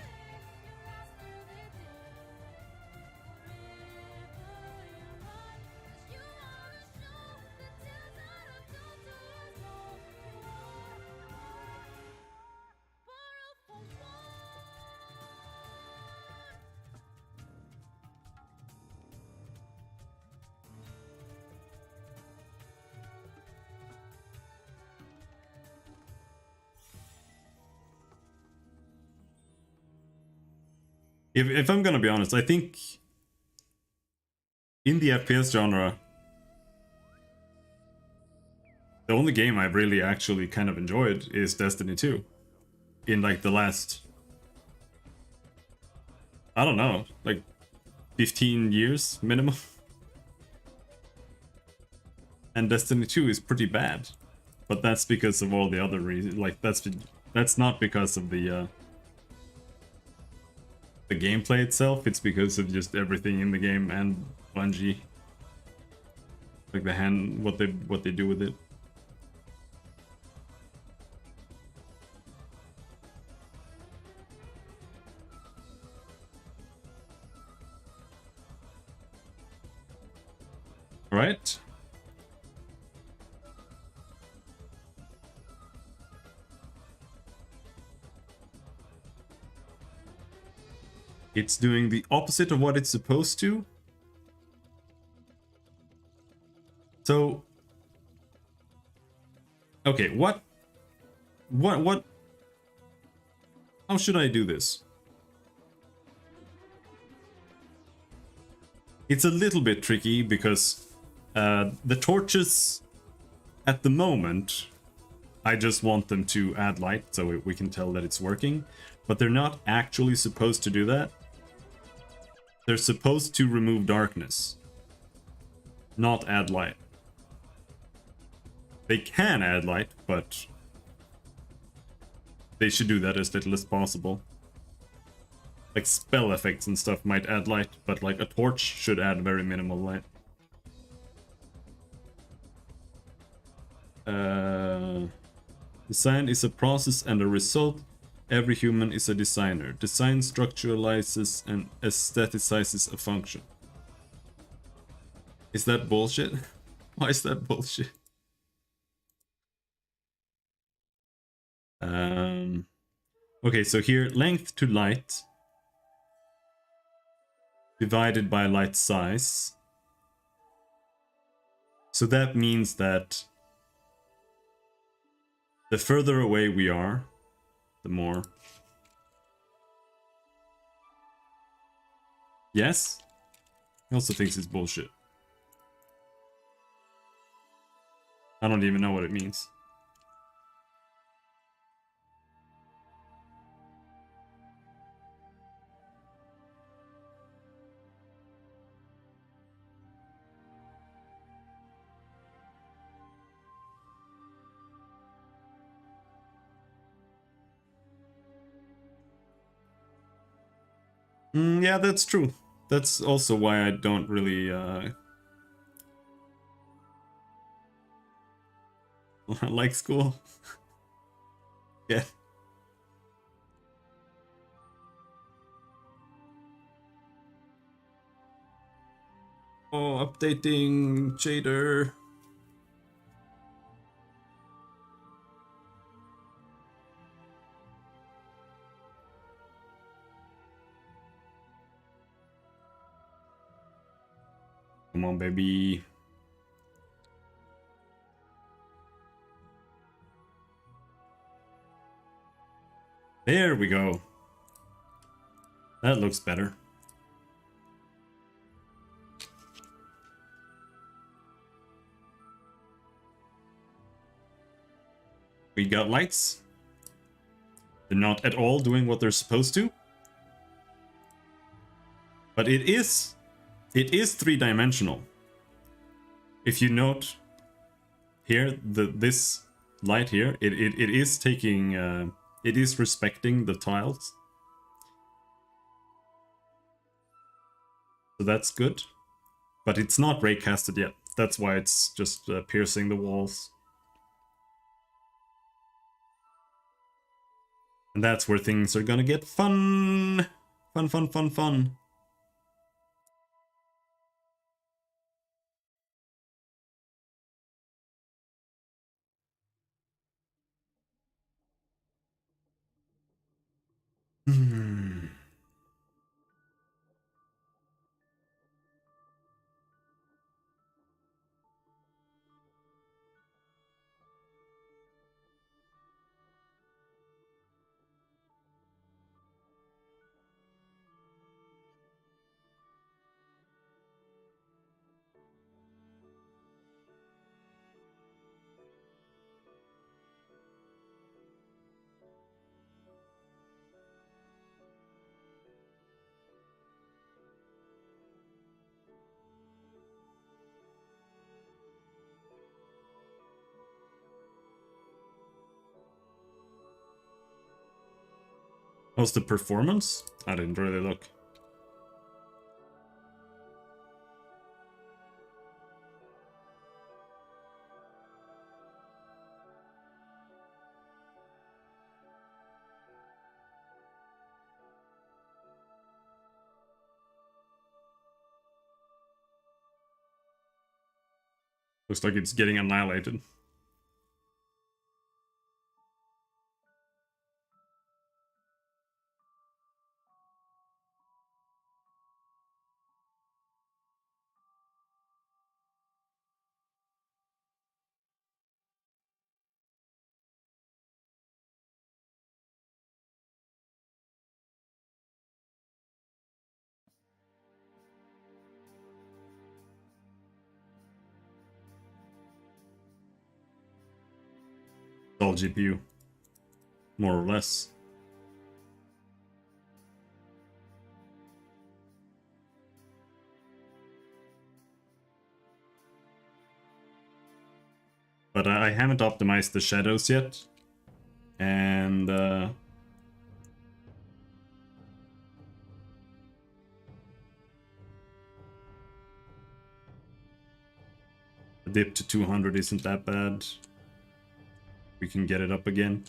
If I'm gonna be honest, I think in the FPS genre, the only game I've really actually kind of enjoyed is Destiny 2. In like the last, I don't know, like 15 years minimum. And Destiny 2 is pretty bad. But that's because of all the other reasons. Like, that's not because of the gameplay itself, it's because of just everything in the game and Bungie. Like what they do with it. Right? It's doing the opposite of what it's supposed to. So... Okay, what... How should I do this? It's a little bit tricky because the torches at the moment, I just want them to add light so we can tell that it's working, but they're not actually supposed to do that. They're supposed to remove darkness, not add light. They can add light, but they should do that as little as possible. Like spell effects and stuff might add light, but like a torch should add very minimal light. Design is a process and a result. Every human is a designer. Design structuralizes and aestheticizes a function. Is that bullshit? Why is that bullshit? Okay, so here, length to light divided by light size. So that means that the further away we are, the more. Yes? He also thinks it's bullshit. I don't even know what it means. Yeah, that's true. That's also why I don't really like school. Yeah. Oh, updating shader. Come on, baby. There we go. That looks better. We got lights. They're not at all doing what they're supposed to. But it is three-dimensional. If you note here, this light here, it is taking, it is respecting the tiles. So that's good. But it's not raycasted yet. That's why it's just piercing the walls. And that's where things are gonna get fun! Fun, fun, fun, fun. Hmm. How's the performance? I didn't really look. Looks like it's getting annihilated. It's all GPU. More or less. But I haven't optimized the shadows yet. And a dip to 200 isn't that bad. We can get it up again.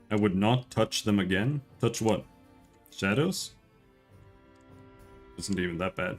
I would not touch them again. Touch what? Shadows? Isn't even that bad.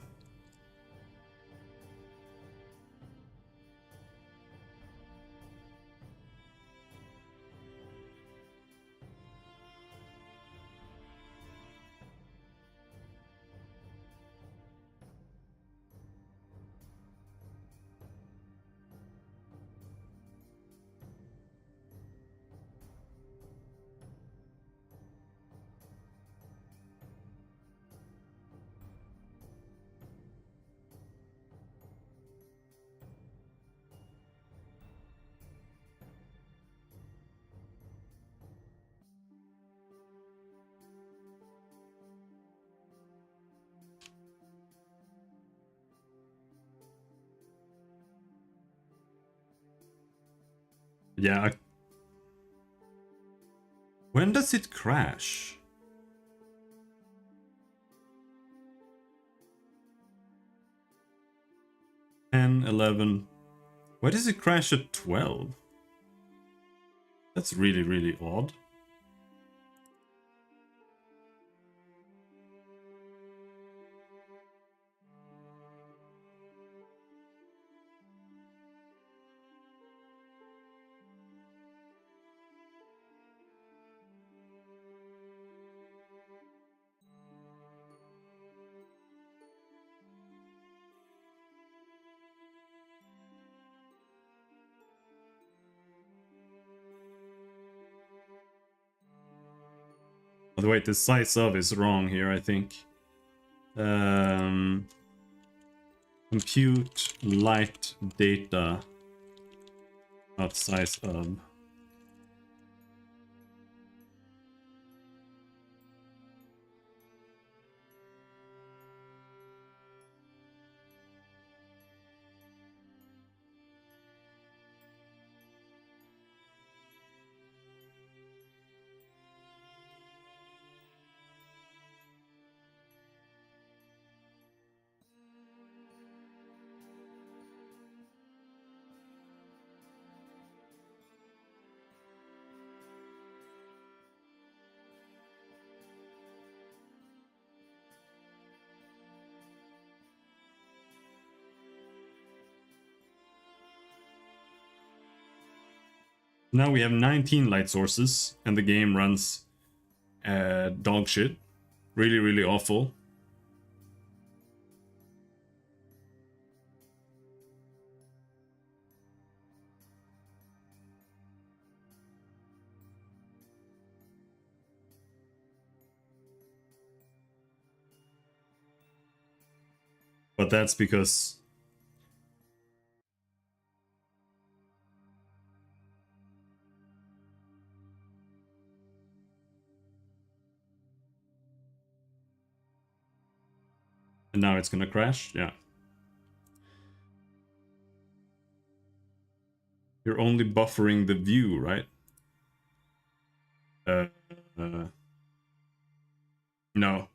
Yeah. When does it crash? 10, 11. Why does it crash at 12? That's really, really odd. Oh, wait, the size of is wrong here, I think. Compute light data, not size of. Now we have 19 light sources, and the game runs dog shit. Really, really awful. But that's because and now it's gonna crash. Yeah. You're only buffering the view, right? Uh, no.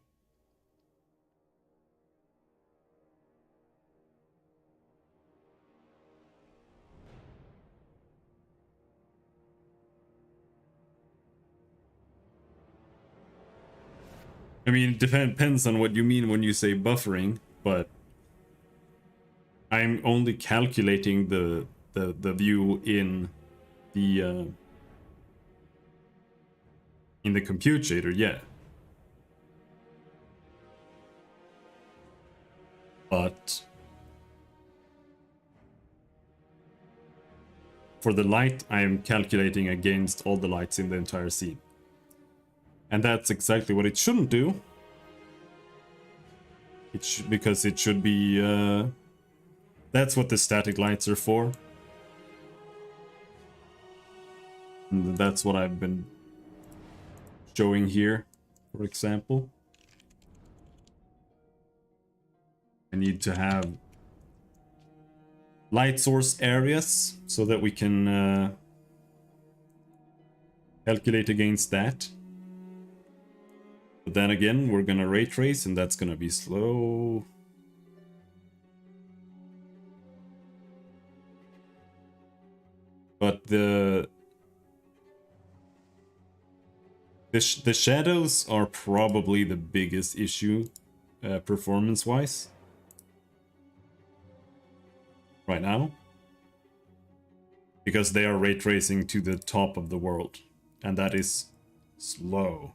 I mean, it depends on what you mean when you say buffering, but I'm only calculating the view in the compute shader, yeah. But for the light, I'm calculating against all the lights in the entire scene. And that's exactly what it shouldn't do. Because it should be... that's what the static lights are for. And that's what I've been showing here, for example. I need to have light source areas so that we can calculate against that. But then again, we're gonna ray trace and that's gonna be slow. But the shadows are probably the biggest issue performance-wise right now. Because they are ray tracing to the top of the world. And that is slow.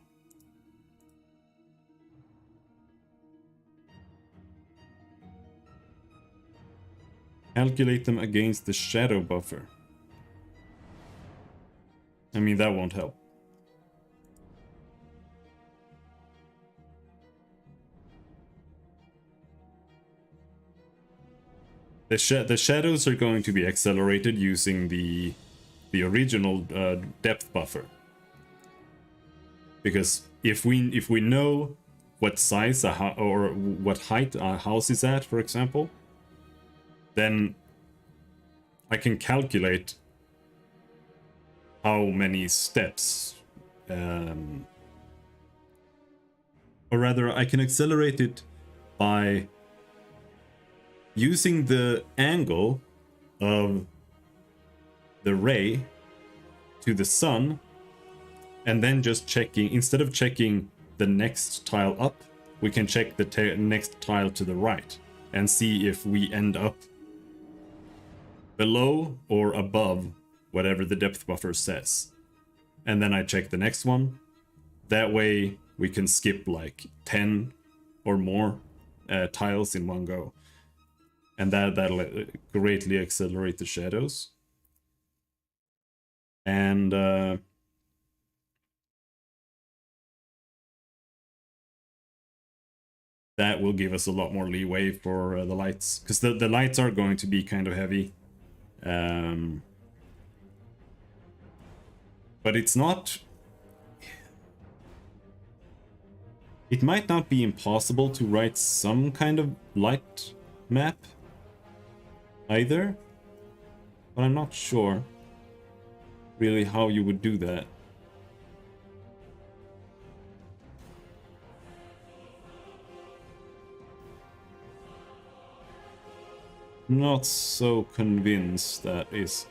Calculate them against the shadow buffer. I mean, that won't help. The shadows are going to be accelerated using the original depth buffer. Because if we know what size or what height a house is at, for example, then I can calculate how many steps, or rather, I can accelerate it by using the angle of the ray to the sun, and then just checking, instead of checking the next tile up, we can check the next tile to the right and see if we end up below or above whatever the depth buffer says. And then I check the next one. That way we can skip like 10 or more tiles in one go. And that'll greatly accelerate the shadows. And that will give us a lot more leeway for the lights, because the lights are going to be kind of heavy. But it's not... It might not be impossible to write some kind of light map either, but I'm not sure really how you would do that. Not so convinced that is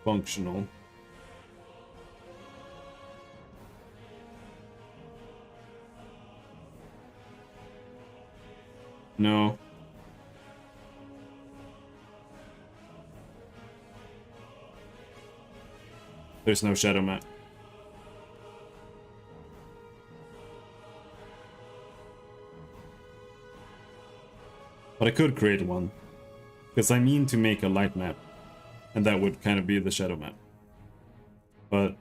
functional. No. There's no shadow map. But I could create one. Because I mean to make a light map. And that would kind of be the shadow map. But...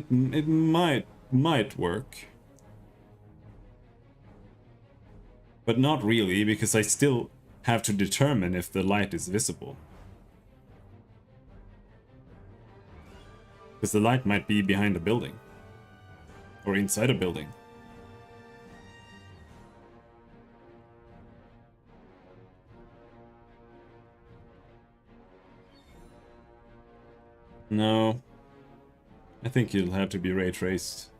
it might work. But not really, because I still have to determine if the light is visible. Because the light might be behind a building. Or inside a building. No. I think it'll have to be ray traced.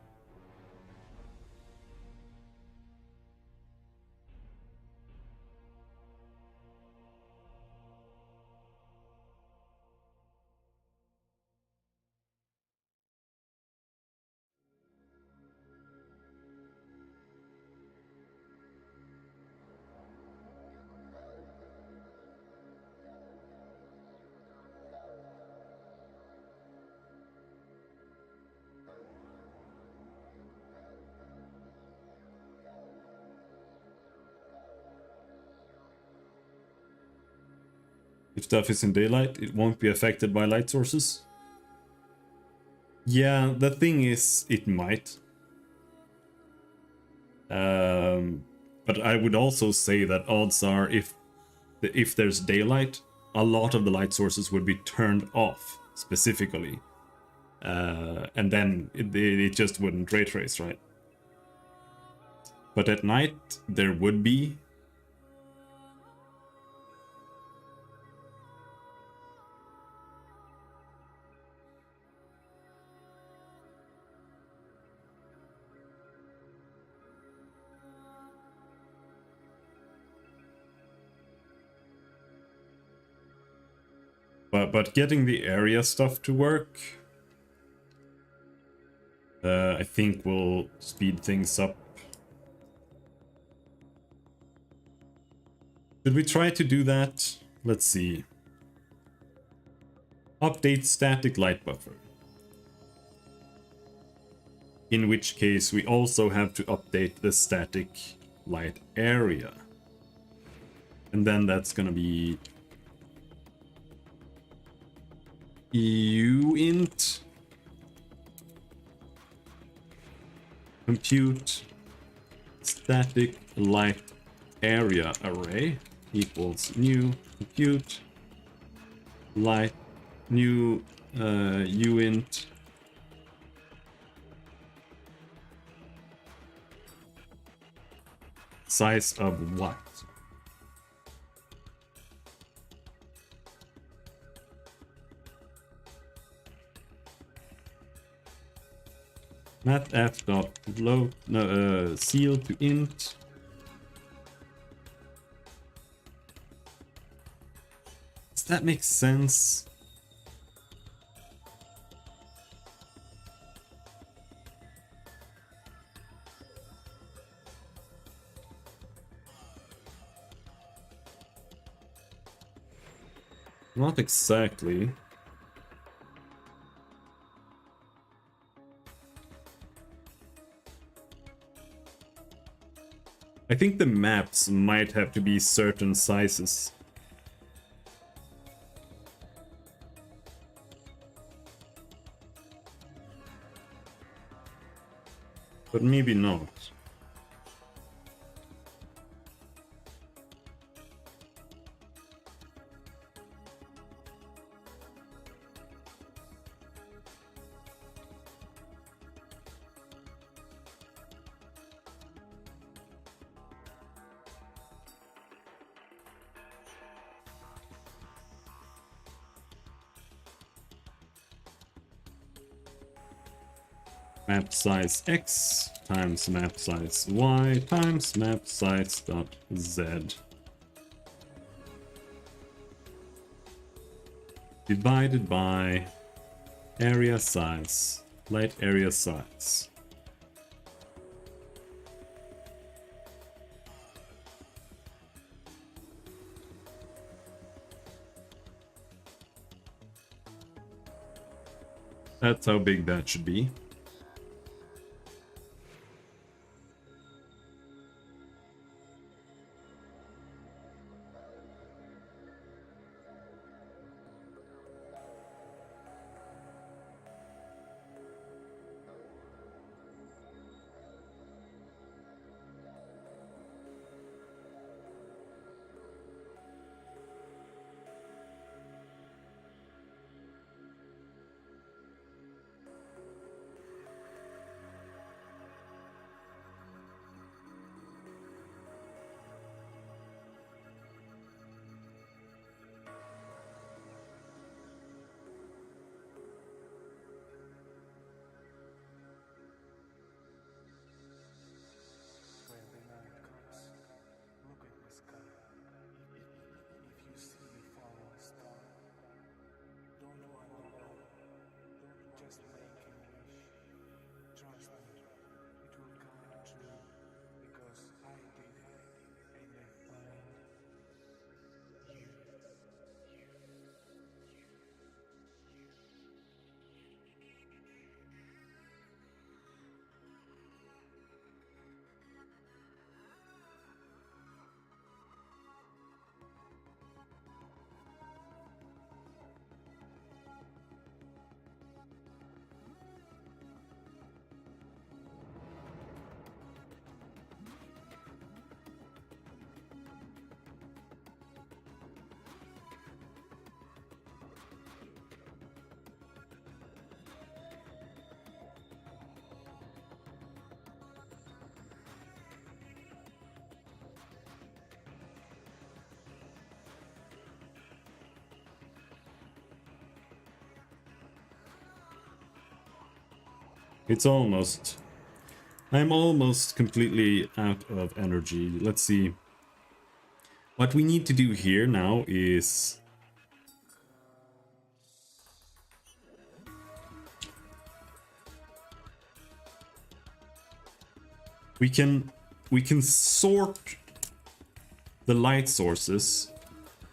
If stuff is in daylight, it won't be affected by light sources. Yeah, the thing is, it might. But I would also say that odds are if there's daylight, a lot of the light sources would be turned off specifically. And then it just wouldn't ray trace, right? But at night, there would be. But getting the area stuff to work, I think will speed things up. Should we try to do that? Let's see. Update static light buffer. In which case we also have to update the static light area. And then that's gonna be uint compute static light area array equals new compute light new uint size of what? mathf dot float seal to int. Does that make sense? Not exactly. I think the maps might have to be certain sizes. but maybe not. Map size x times map size y times map size dot z divided by area size, light area size. That's how big that should be. I'm almost completely out of energy. Let's see. What we need to do here now is we can sort the light sources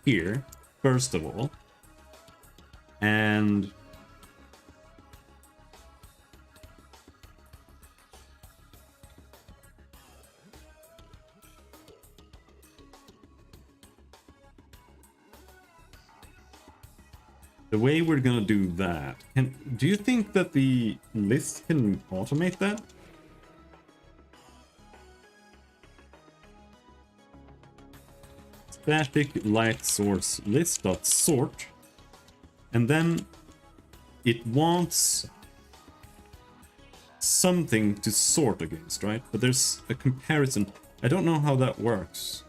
here first of all, and the way we're gonna do that, do you think that the list can automate that? Static light source list dot sort, and then it wants something to sort against, right? But there's a comparison. I don't know how that works.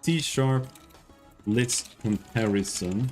C# list comparison.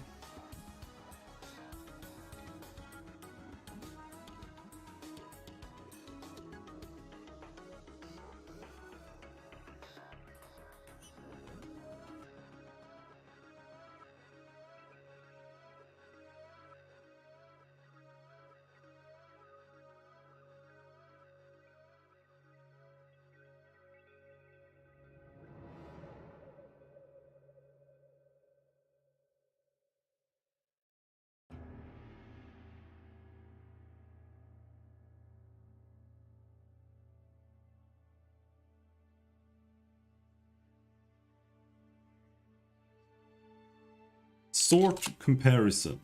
sort comparison.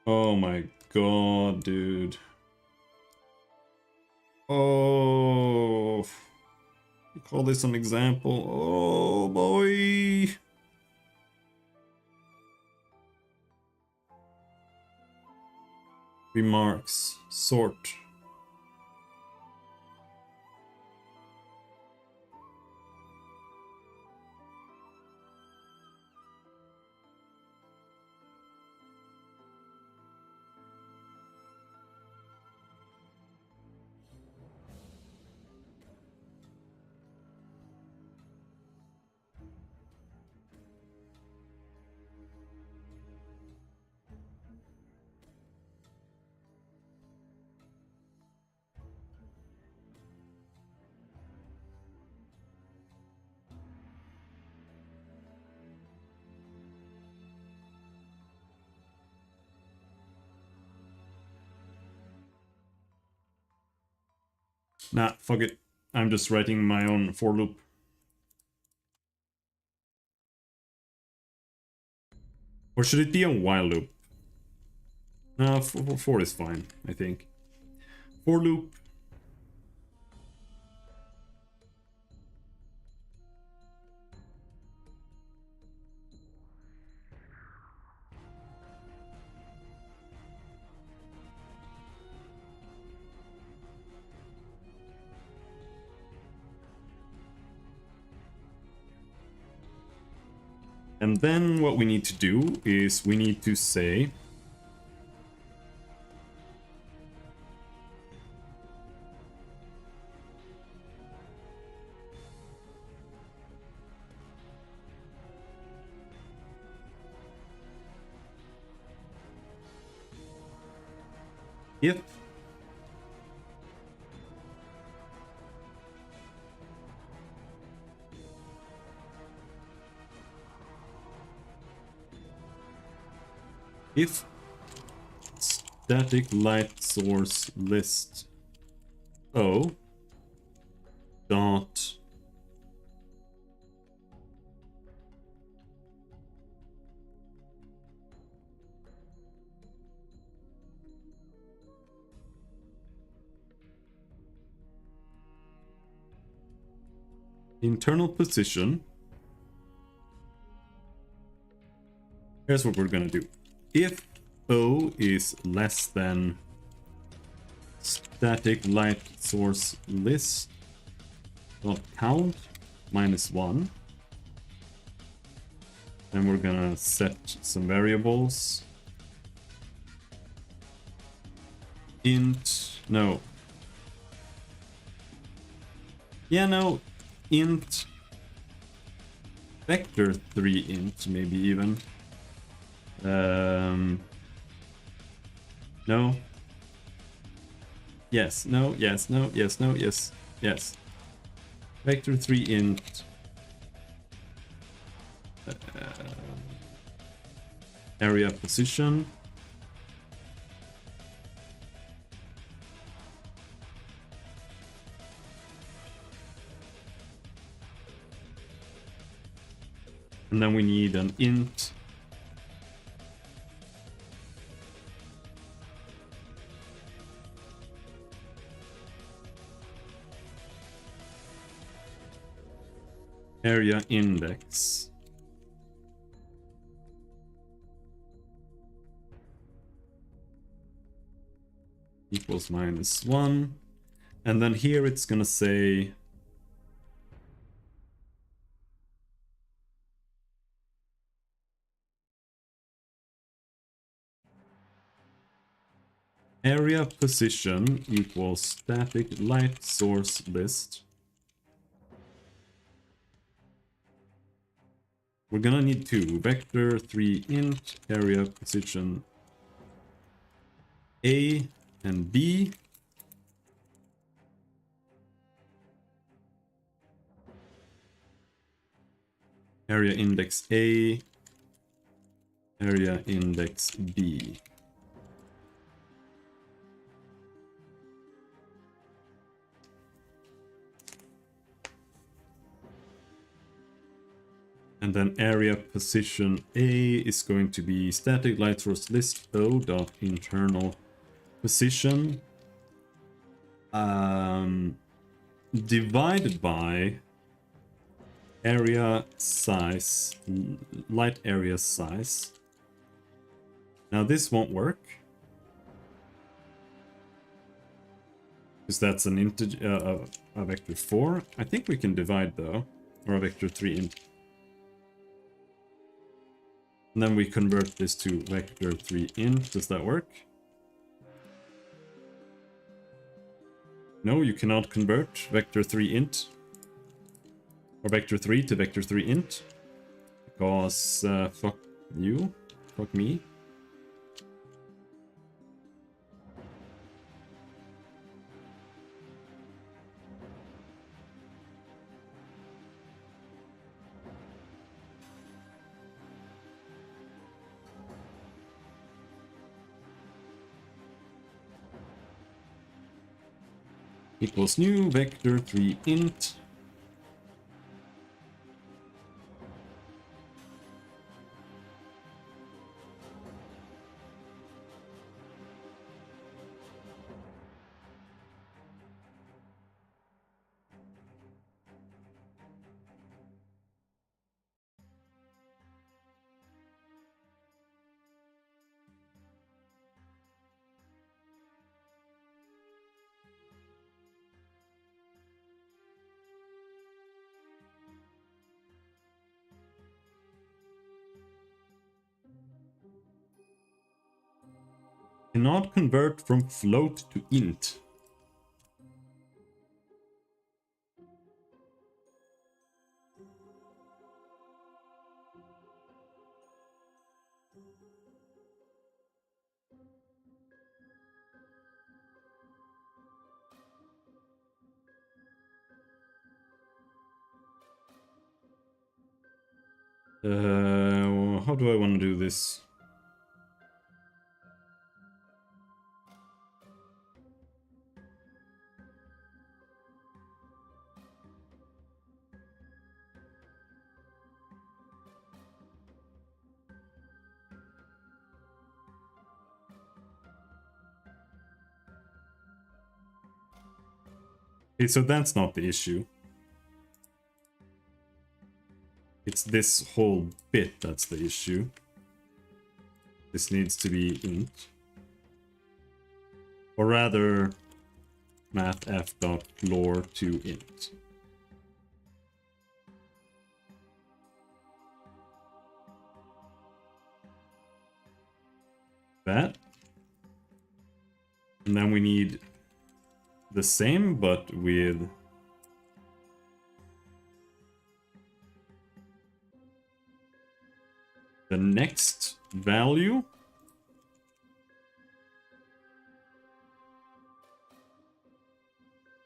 Oh my god, dude. Oh, you call this an example? Oh boy. Remarks, sort. Nah, fuck it. I'm just writing my own for loop. Or should it be a while loop? No, for is fine, I think. For loop. And then what we need to do is we need to say if static light source list O dot internal position. Here's what we're gonna do. If O is less than static light source list dot count -1, then we're gonna set some variables. Int, no. Yeah, no, int vector 3 int, maybe even. No. Yes, no, yes, no, yes, no, yes, yes. Vector 3 int. Area position. And then we need an int area index equals -1. And then here it's gonna say area position equals static light source list. We're gonna need two. Vector 3 int area position A and B. Area index A, area index B. And then area position A is going to be static light source list O dot internal position divided by area size, light area size. Now this won't work because that's an integer, a vector 4. I think we can divide though, or a vector 3 int. And then we convert this to vector 3 int. Does that work? No, you cannot convert vector 3 int or vector 3 to vector 3 int because fuck you, fuck me. Equals new vector 3 int. Cannot convert from float to int. How do I want to do this? Okay, so that's not the issue. It's this whole bit that's the issue. This needs to be int. Or rather, mathf.floor to int. That. And then we need the same, but with the next value.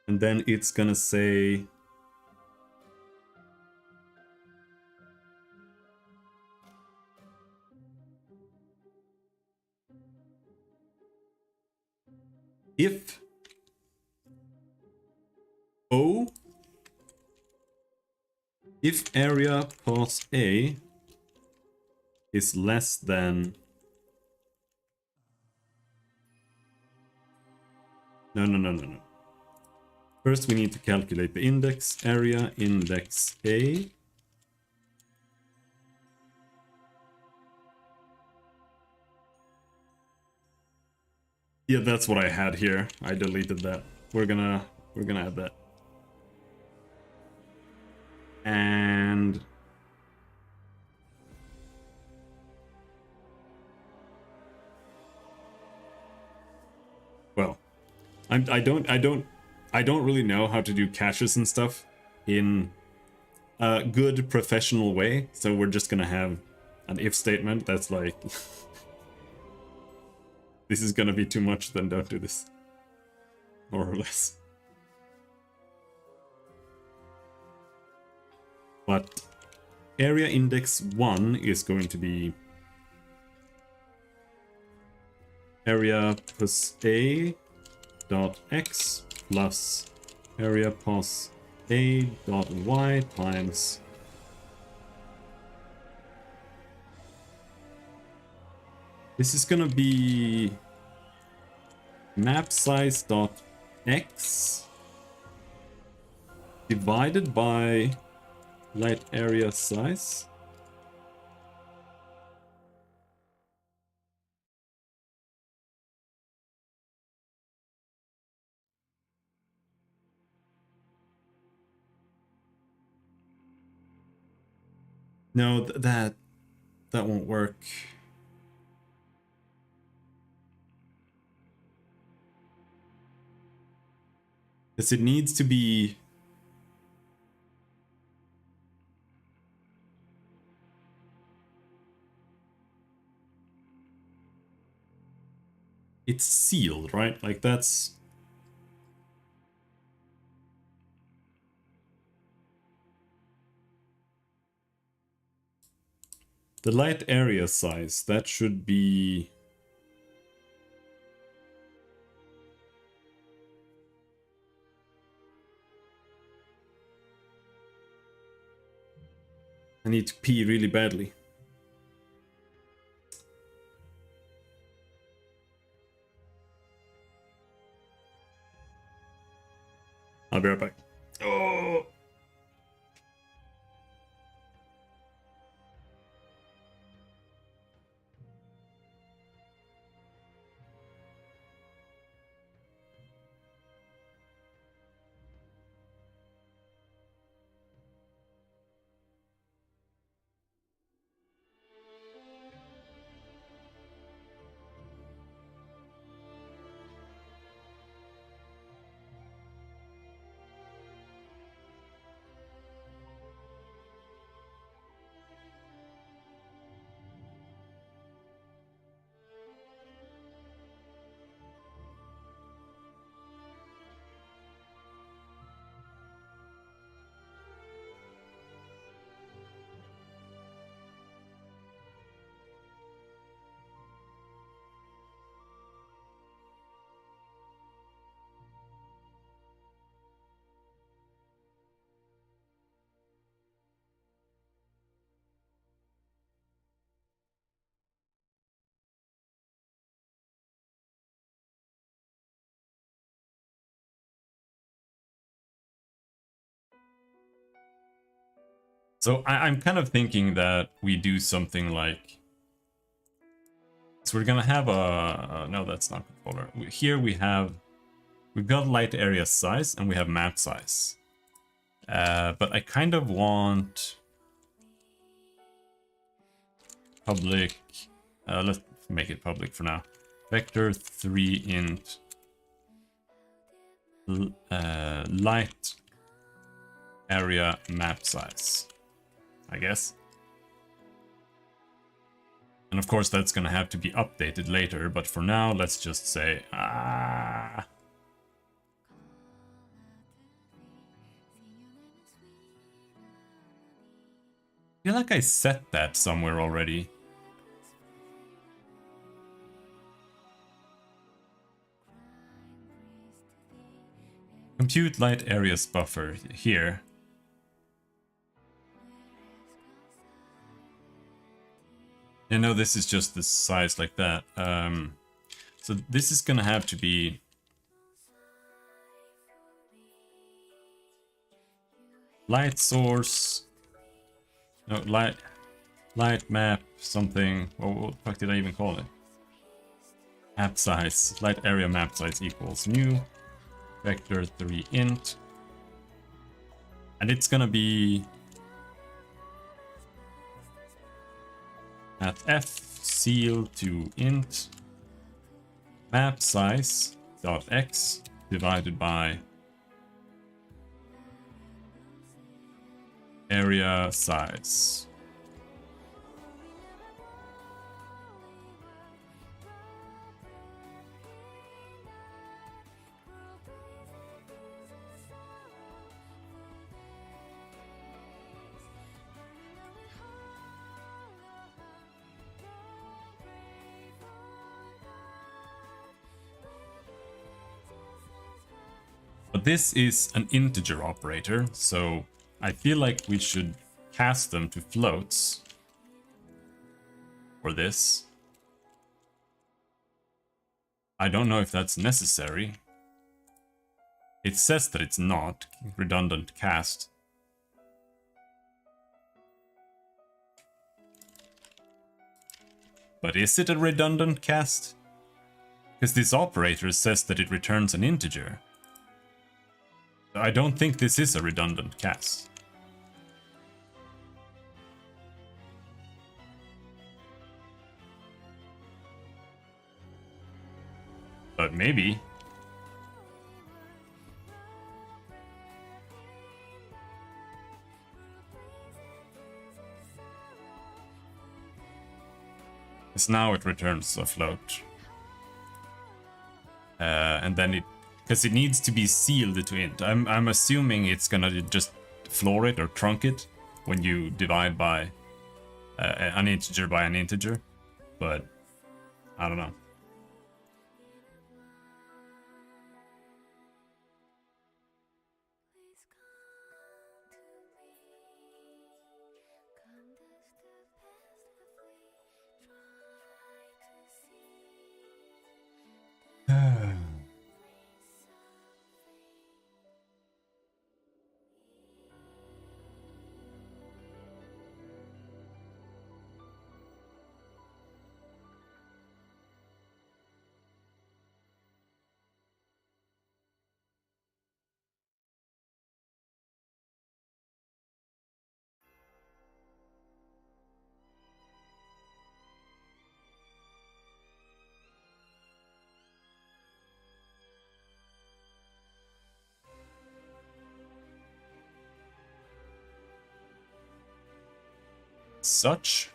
And then it's gonna say if O, if area pos A is less than... No. First we need to calculate the index area index A Yeah, that's what I had here. I deleted that. We're gonna add that. And well, I don't really know how to do caches and stuff in a good professional way. So we're just gonna have an if statement that's like, this is gonna be too much, then don't do this, more or less. But area index 1 is going to be area plus a dot x plus area pos a dot y times this is gonna be map size dot x divided by light area size. No, that won't work. Because it needs to be it's sealed, right? Like that's the light area size. That should be I need to pee really badly. I'll be right back. Oh. So I'm kind of thinking that we do something like, so we're gonna have a no, that's not controller. Here we've got light area size and we have map size. But I kind of want public. Let's make it public for now. Vector 3 int light area map size, I guess. And of course that's gonna have to be updated later, but for now let's just say I feel like I set that somewhere already. Compute light areas buffer here. I know this is just the size like that. So this is gonna have to be light source. No, light map something. What the fuck did I even call it? Map size, light area map size equals new vector 3 int. And it's gonna be at f seal to int map size dot x divided by area size. But this is an integer operator, so I feel like we should cast them to floats for this. I don't know if that's necessary. It says that it's not redundant cast. But is it a redundant cast? Because this operator says that it returns an integer. I don't think this is a redundant cast. But maybe. Because now it returns a float. And then it... Because it needs to be sealed to int. I'm assuming it's gonna just floor it or trunk it when you divide by an integer by an integer. But I don't know. Such.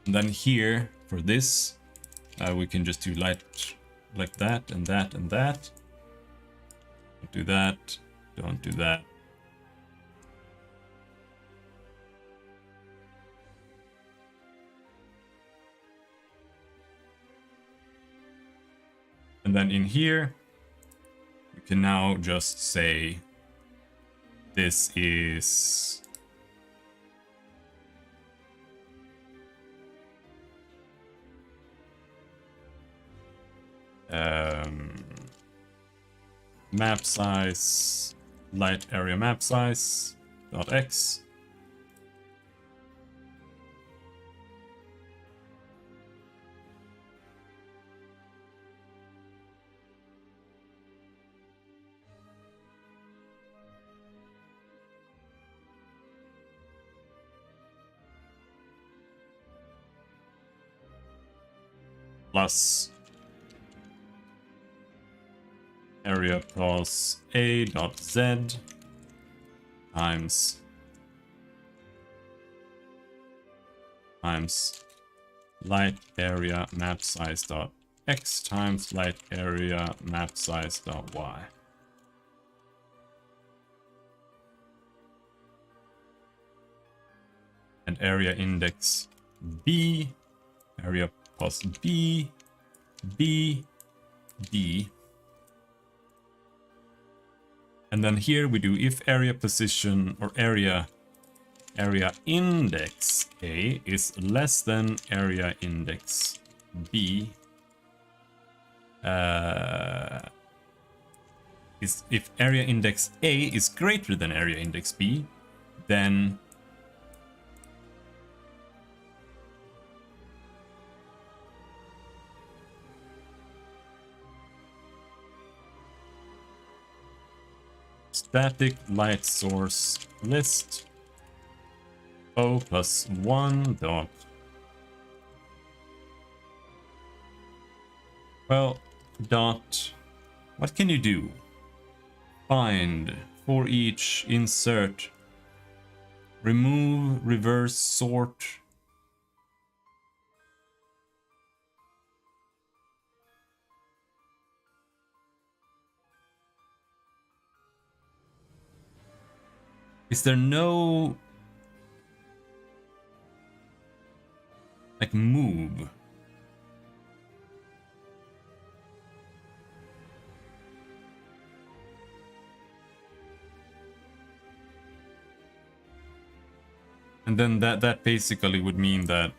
And then here for this, we can just do light like that and that and that. Don't do that. Don't do that. And then in here, we can now just say this is map size, light area map size dot x. Plus area plus a dot z times light area map size dot x times light area map size dot y. And area index b, area plus b, b, b. And then here we do if area position or area index A is less than area index B. If area index A is greater than area index B, then static light source list O plus 1 dot. Well, dot. What can you do? Find for each insert, remove, reverse, sort. Is there no like move? And then that basically would mean that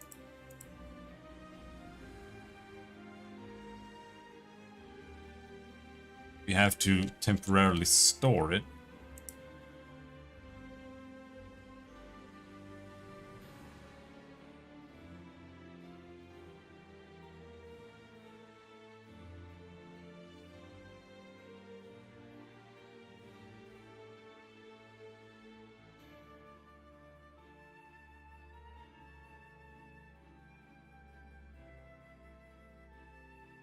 we have to temporarily store it.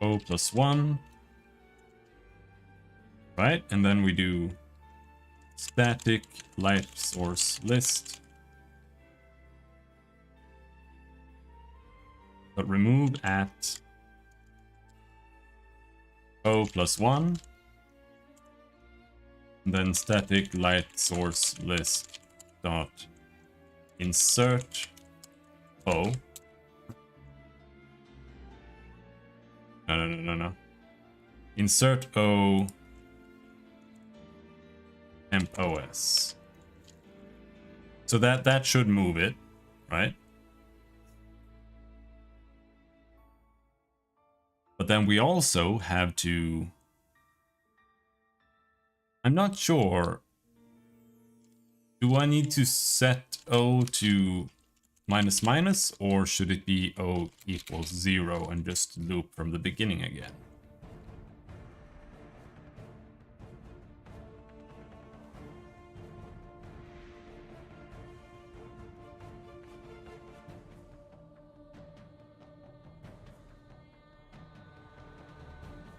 O plus 1. Right? And then we do static light source list. But remove at O plus 1. And then static light source list dot insert O. No. Insert O temp OS. So that should move it, right? But then we also have to... I'm not sure. Do I need to set O to minus minus, or should it be O equals 0 and just loop from the beginning again?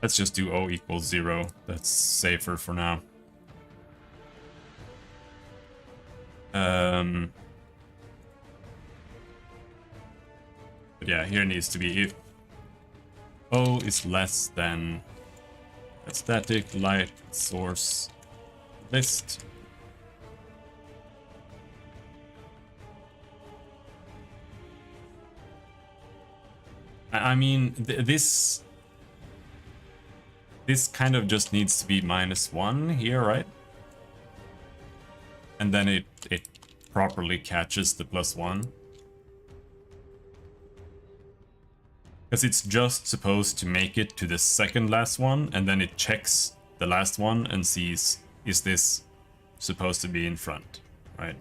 Let's just do O equals 0. That's safer for now. But yeah, here needs to be if O is less than a static light source list. I mean, this kind of just needs to be -1 here, right? And then it properly catches the +1. Because it's just supposed to make it to the second last one, and then it checks the last one and sees, is this supposed to be in front, right?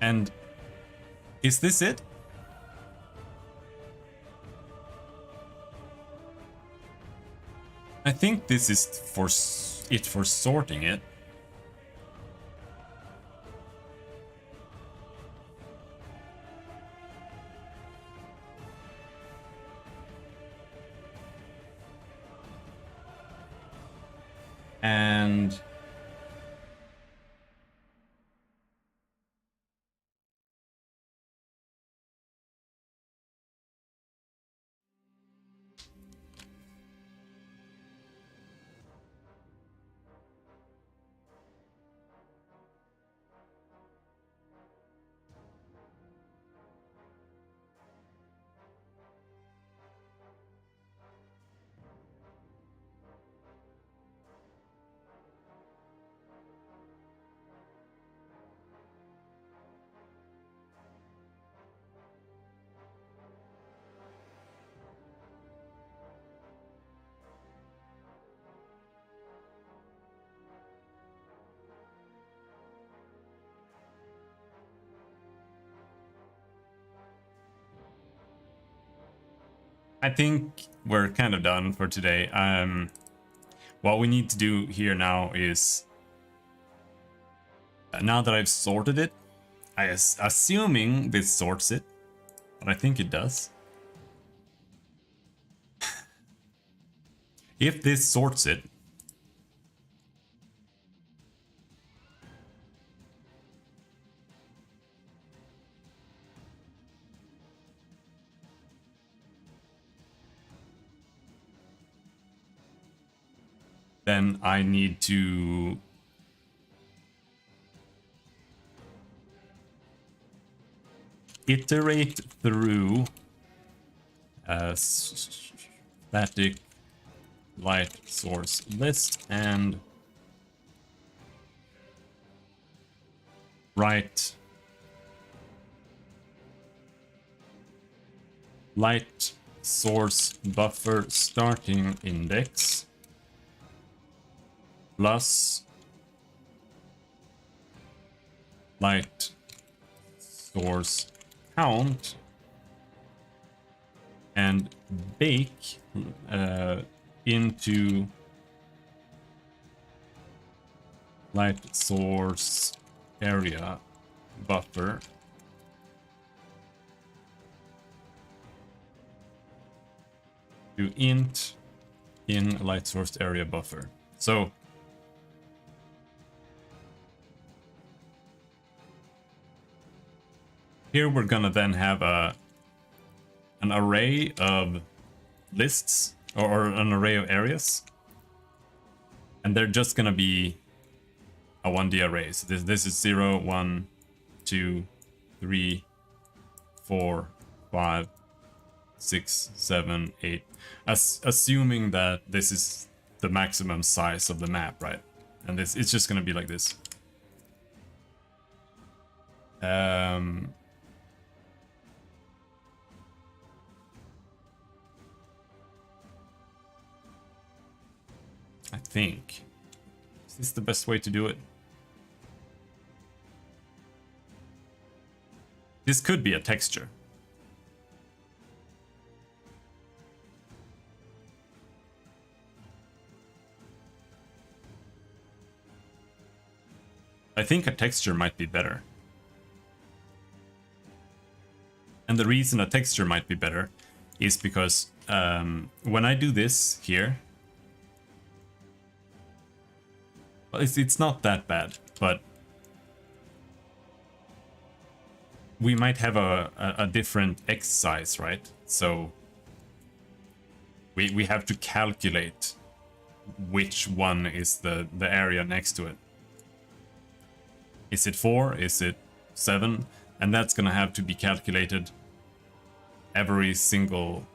And is this it? I think this is for sorting it. And I think we're kind of done for today. What we need to do here now is, now that I've sorted it, assuming this sorts it, but I think it does. If this sorts it, then I need to iterate through static light source list and write light source buffer starting index plus light source count and bake into light source area buffer to int in light source area buffer. So here we're gonna then have an array of lists or an array of areas, and they're just gonna be a 1D array. So this is 0, 1, 2, 3, 4, 5, 6, 7, 8. Assuming that this is the maximum size of the map, right? And this, it's just gonna be like this. I think. Is this the best way to do it? This could be a texture. I think a texture might be better. And the reason a texture might be better is because when I do this here, well, it's not that bad, but we might have a different X size, right? So we have to calculate which one is the area next to it. Is it 4? Is it 7? And that's gonna have to be calculated every single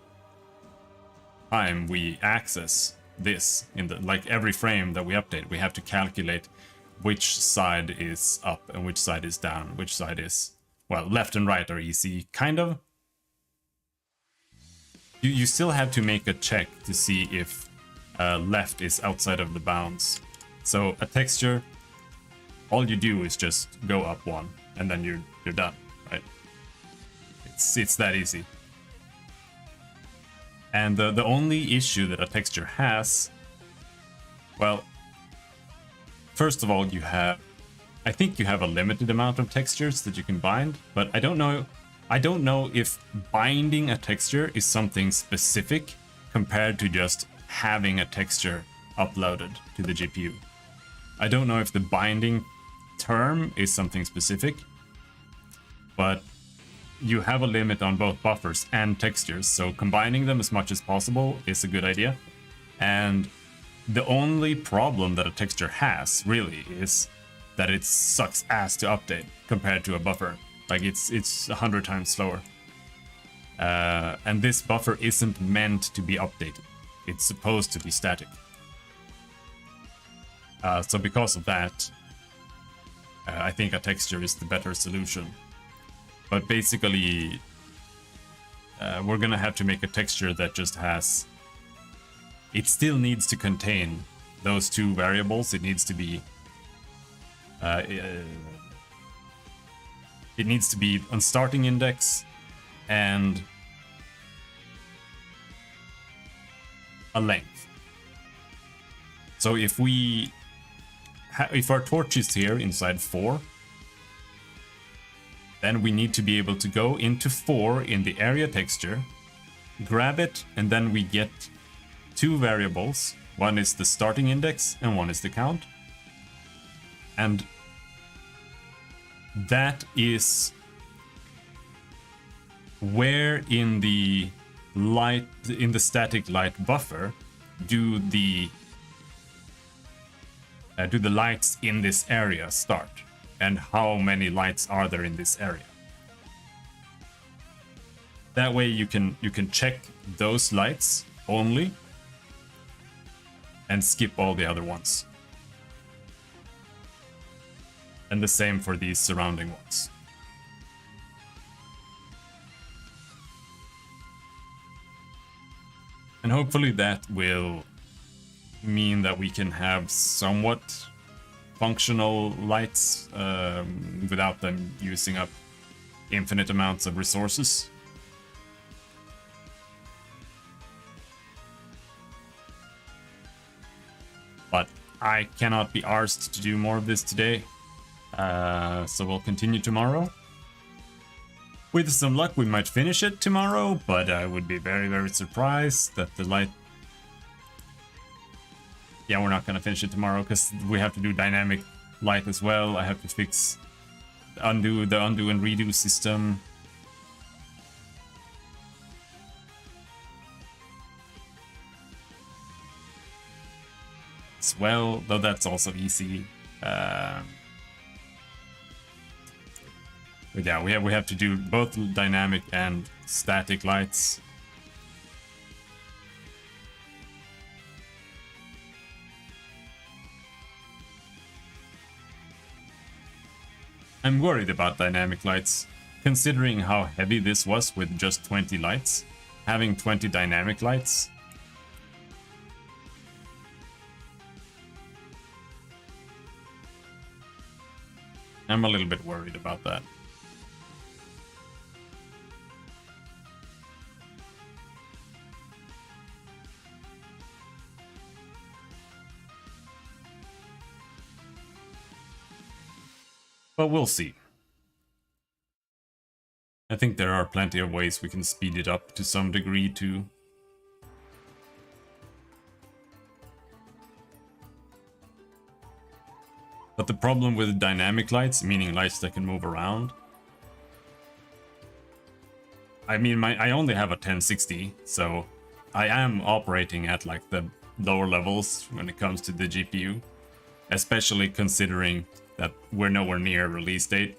time we access this. In the, like, every frame that we update, we have to calculate which side is up and which side is down, which side is, well, left and right are easy, kind of. You still have to make a check to see if left is outside of the bounds. So a texture, all you do is just go up 1 and then you're done, right? It's that easy. And the only issue that a texture has, well, first of all, I think you have a limited amount of textures that you can bind, but I don't know if binding a texture is something specific compared to just having a texture uploaded to the GPU. I don't know if the binding term is something specific, but you have a limit on both buffers and textures, so combining them as much as possible is a good idea. And the only problem that a texture has, really, is that it sucks ass to update compared to a buffer. Like, it's 100 times slower. And this buffer isn't meant to be updated. It's supposed to be static. So because of that, I think a texture is the better solution. But basically, we're gonna have to make a texture that just has... It still needs to contain those two variables. It needs to be... it needs to be on starting index and a length. So if we if our torch is here inside 4, then we need to be able to go into 4 in the area texture, grab it, and then we get 2 variables. One is the starting index and one is the count. And that is where in the static light buffer do the lights in this area start, and how many lights are there in this area. That way you can check those lights only and skip all the other ones. And the same for these surrounding ones. And hopefully that will mean that we can have somewhat functional lights without them using up infinite amounts of resources. But I cannot be arsed to do more of this today. So we'll continue tomorrow. With some luck, we might finish it tomorrow, but I would be very, very surprised that the light... Yeah, we're not going to finish it tomorrow because we have to do dynamic light as well. I have to fix the undo and redo system. As well, though that's also easy. But yeah, we have to do both dynamic and static lights. I'm worried about dynamic lights, considering how heavy this was with just 20 lights. Having 20 dynamic lights. I'm a little bit worried about that. But we'll see. I think there are plenty of ways we can speed it up to some degree too. But the problem with dynamic lights, meaning lights that can move around, I mean, I only have a 1060, so I am operating at like the lower levels when it comes to the GPU, especially considering that we're nowhere near release date.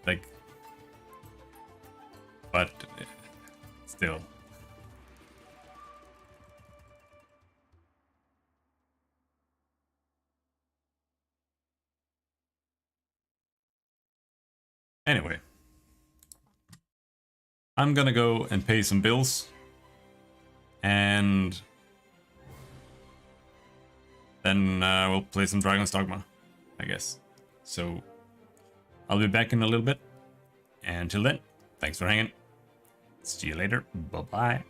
Like, but still. Anyway, I'm gonna go and pay some bills, and then we'll play some Dragon's Dogma, I guess. So I'll be back in a little bit. And until then, thanks for hanging. See you later. Bye-bye.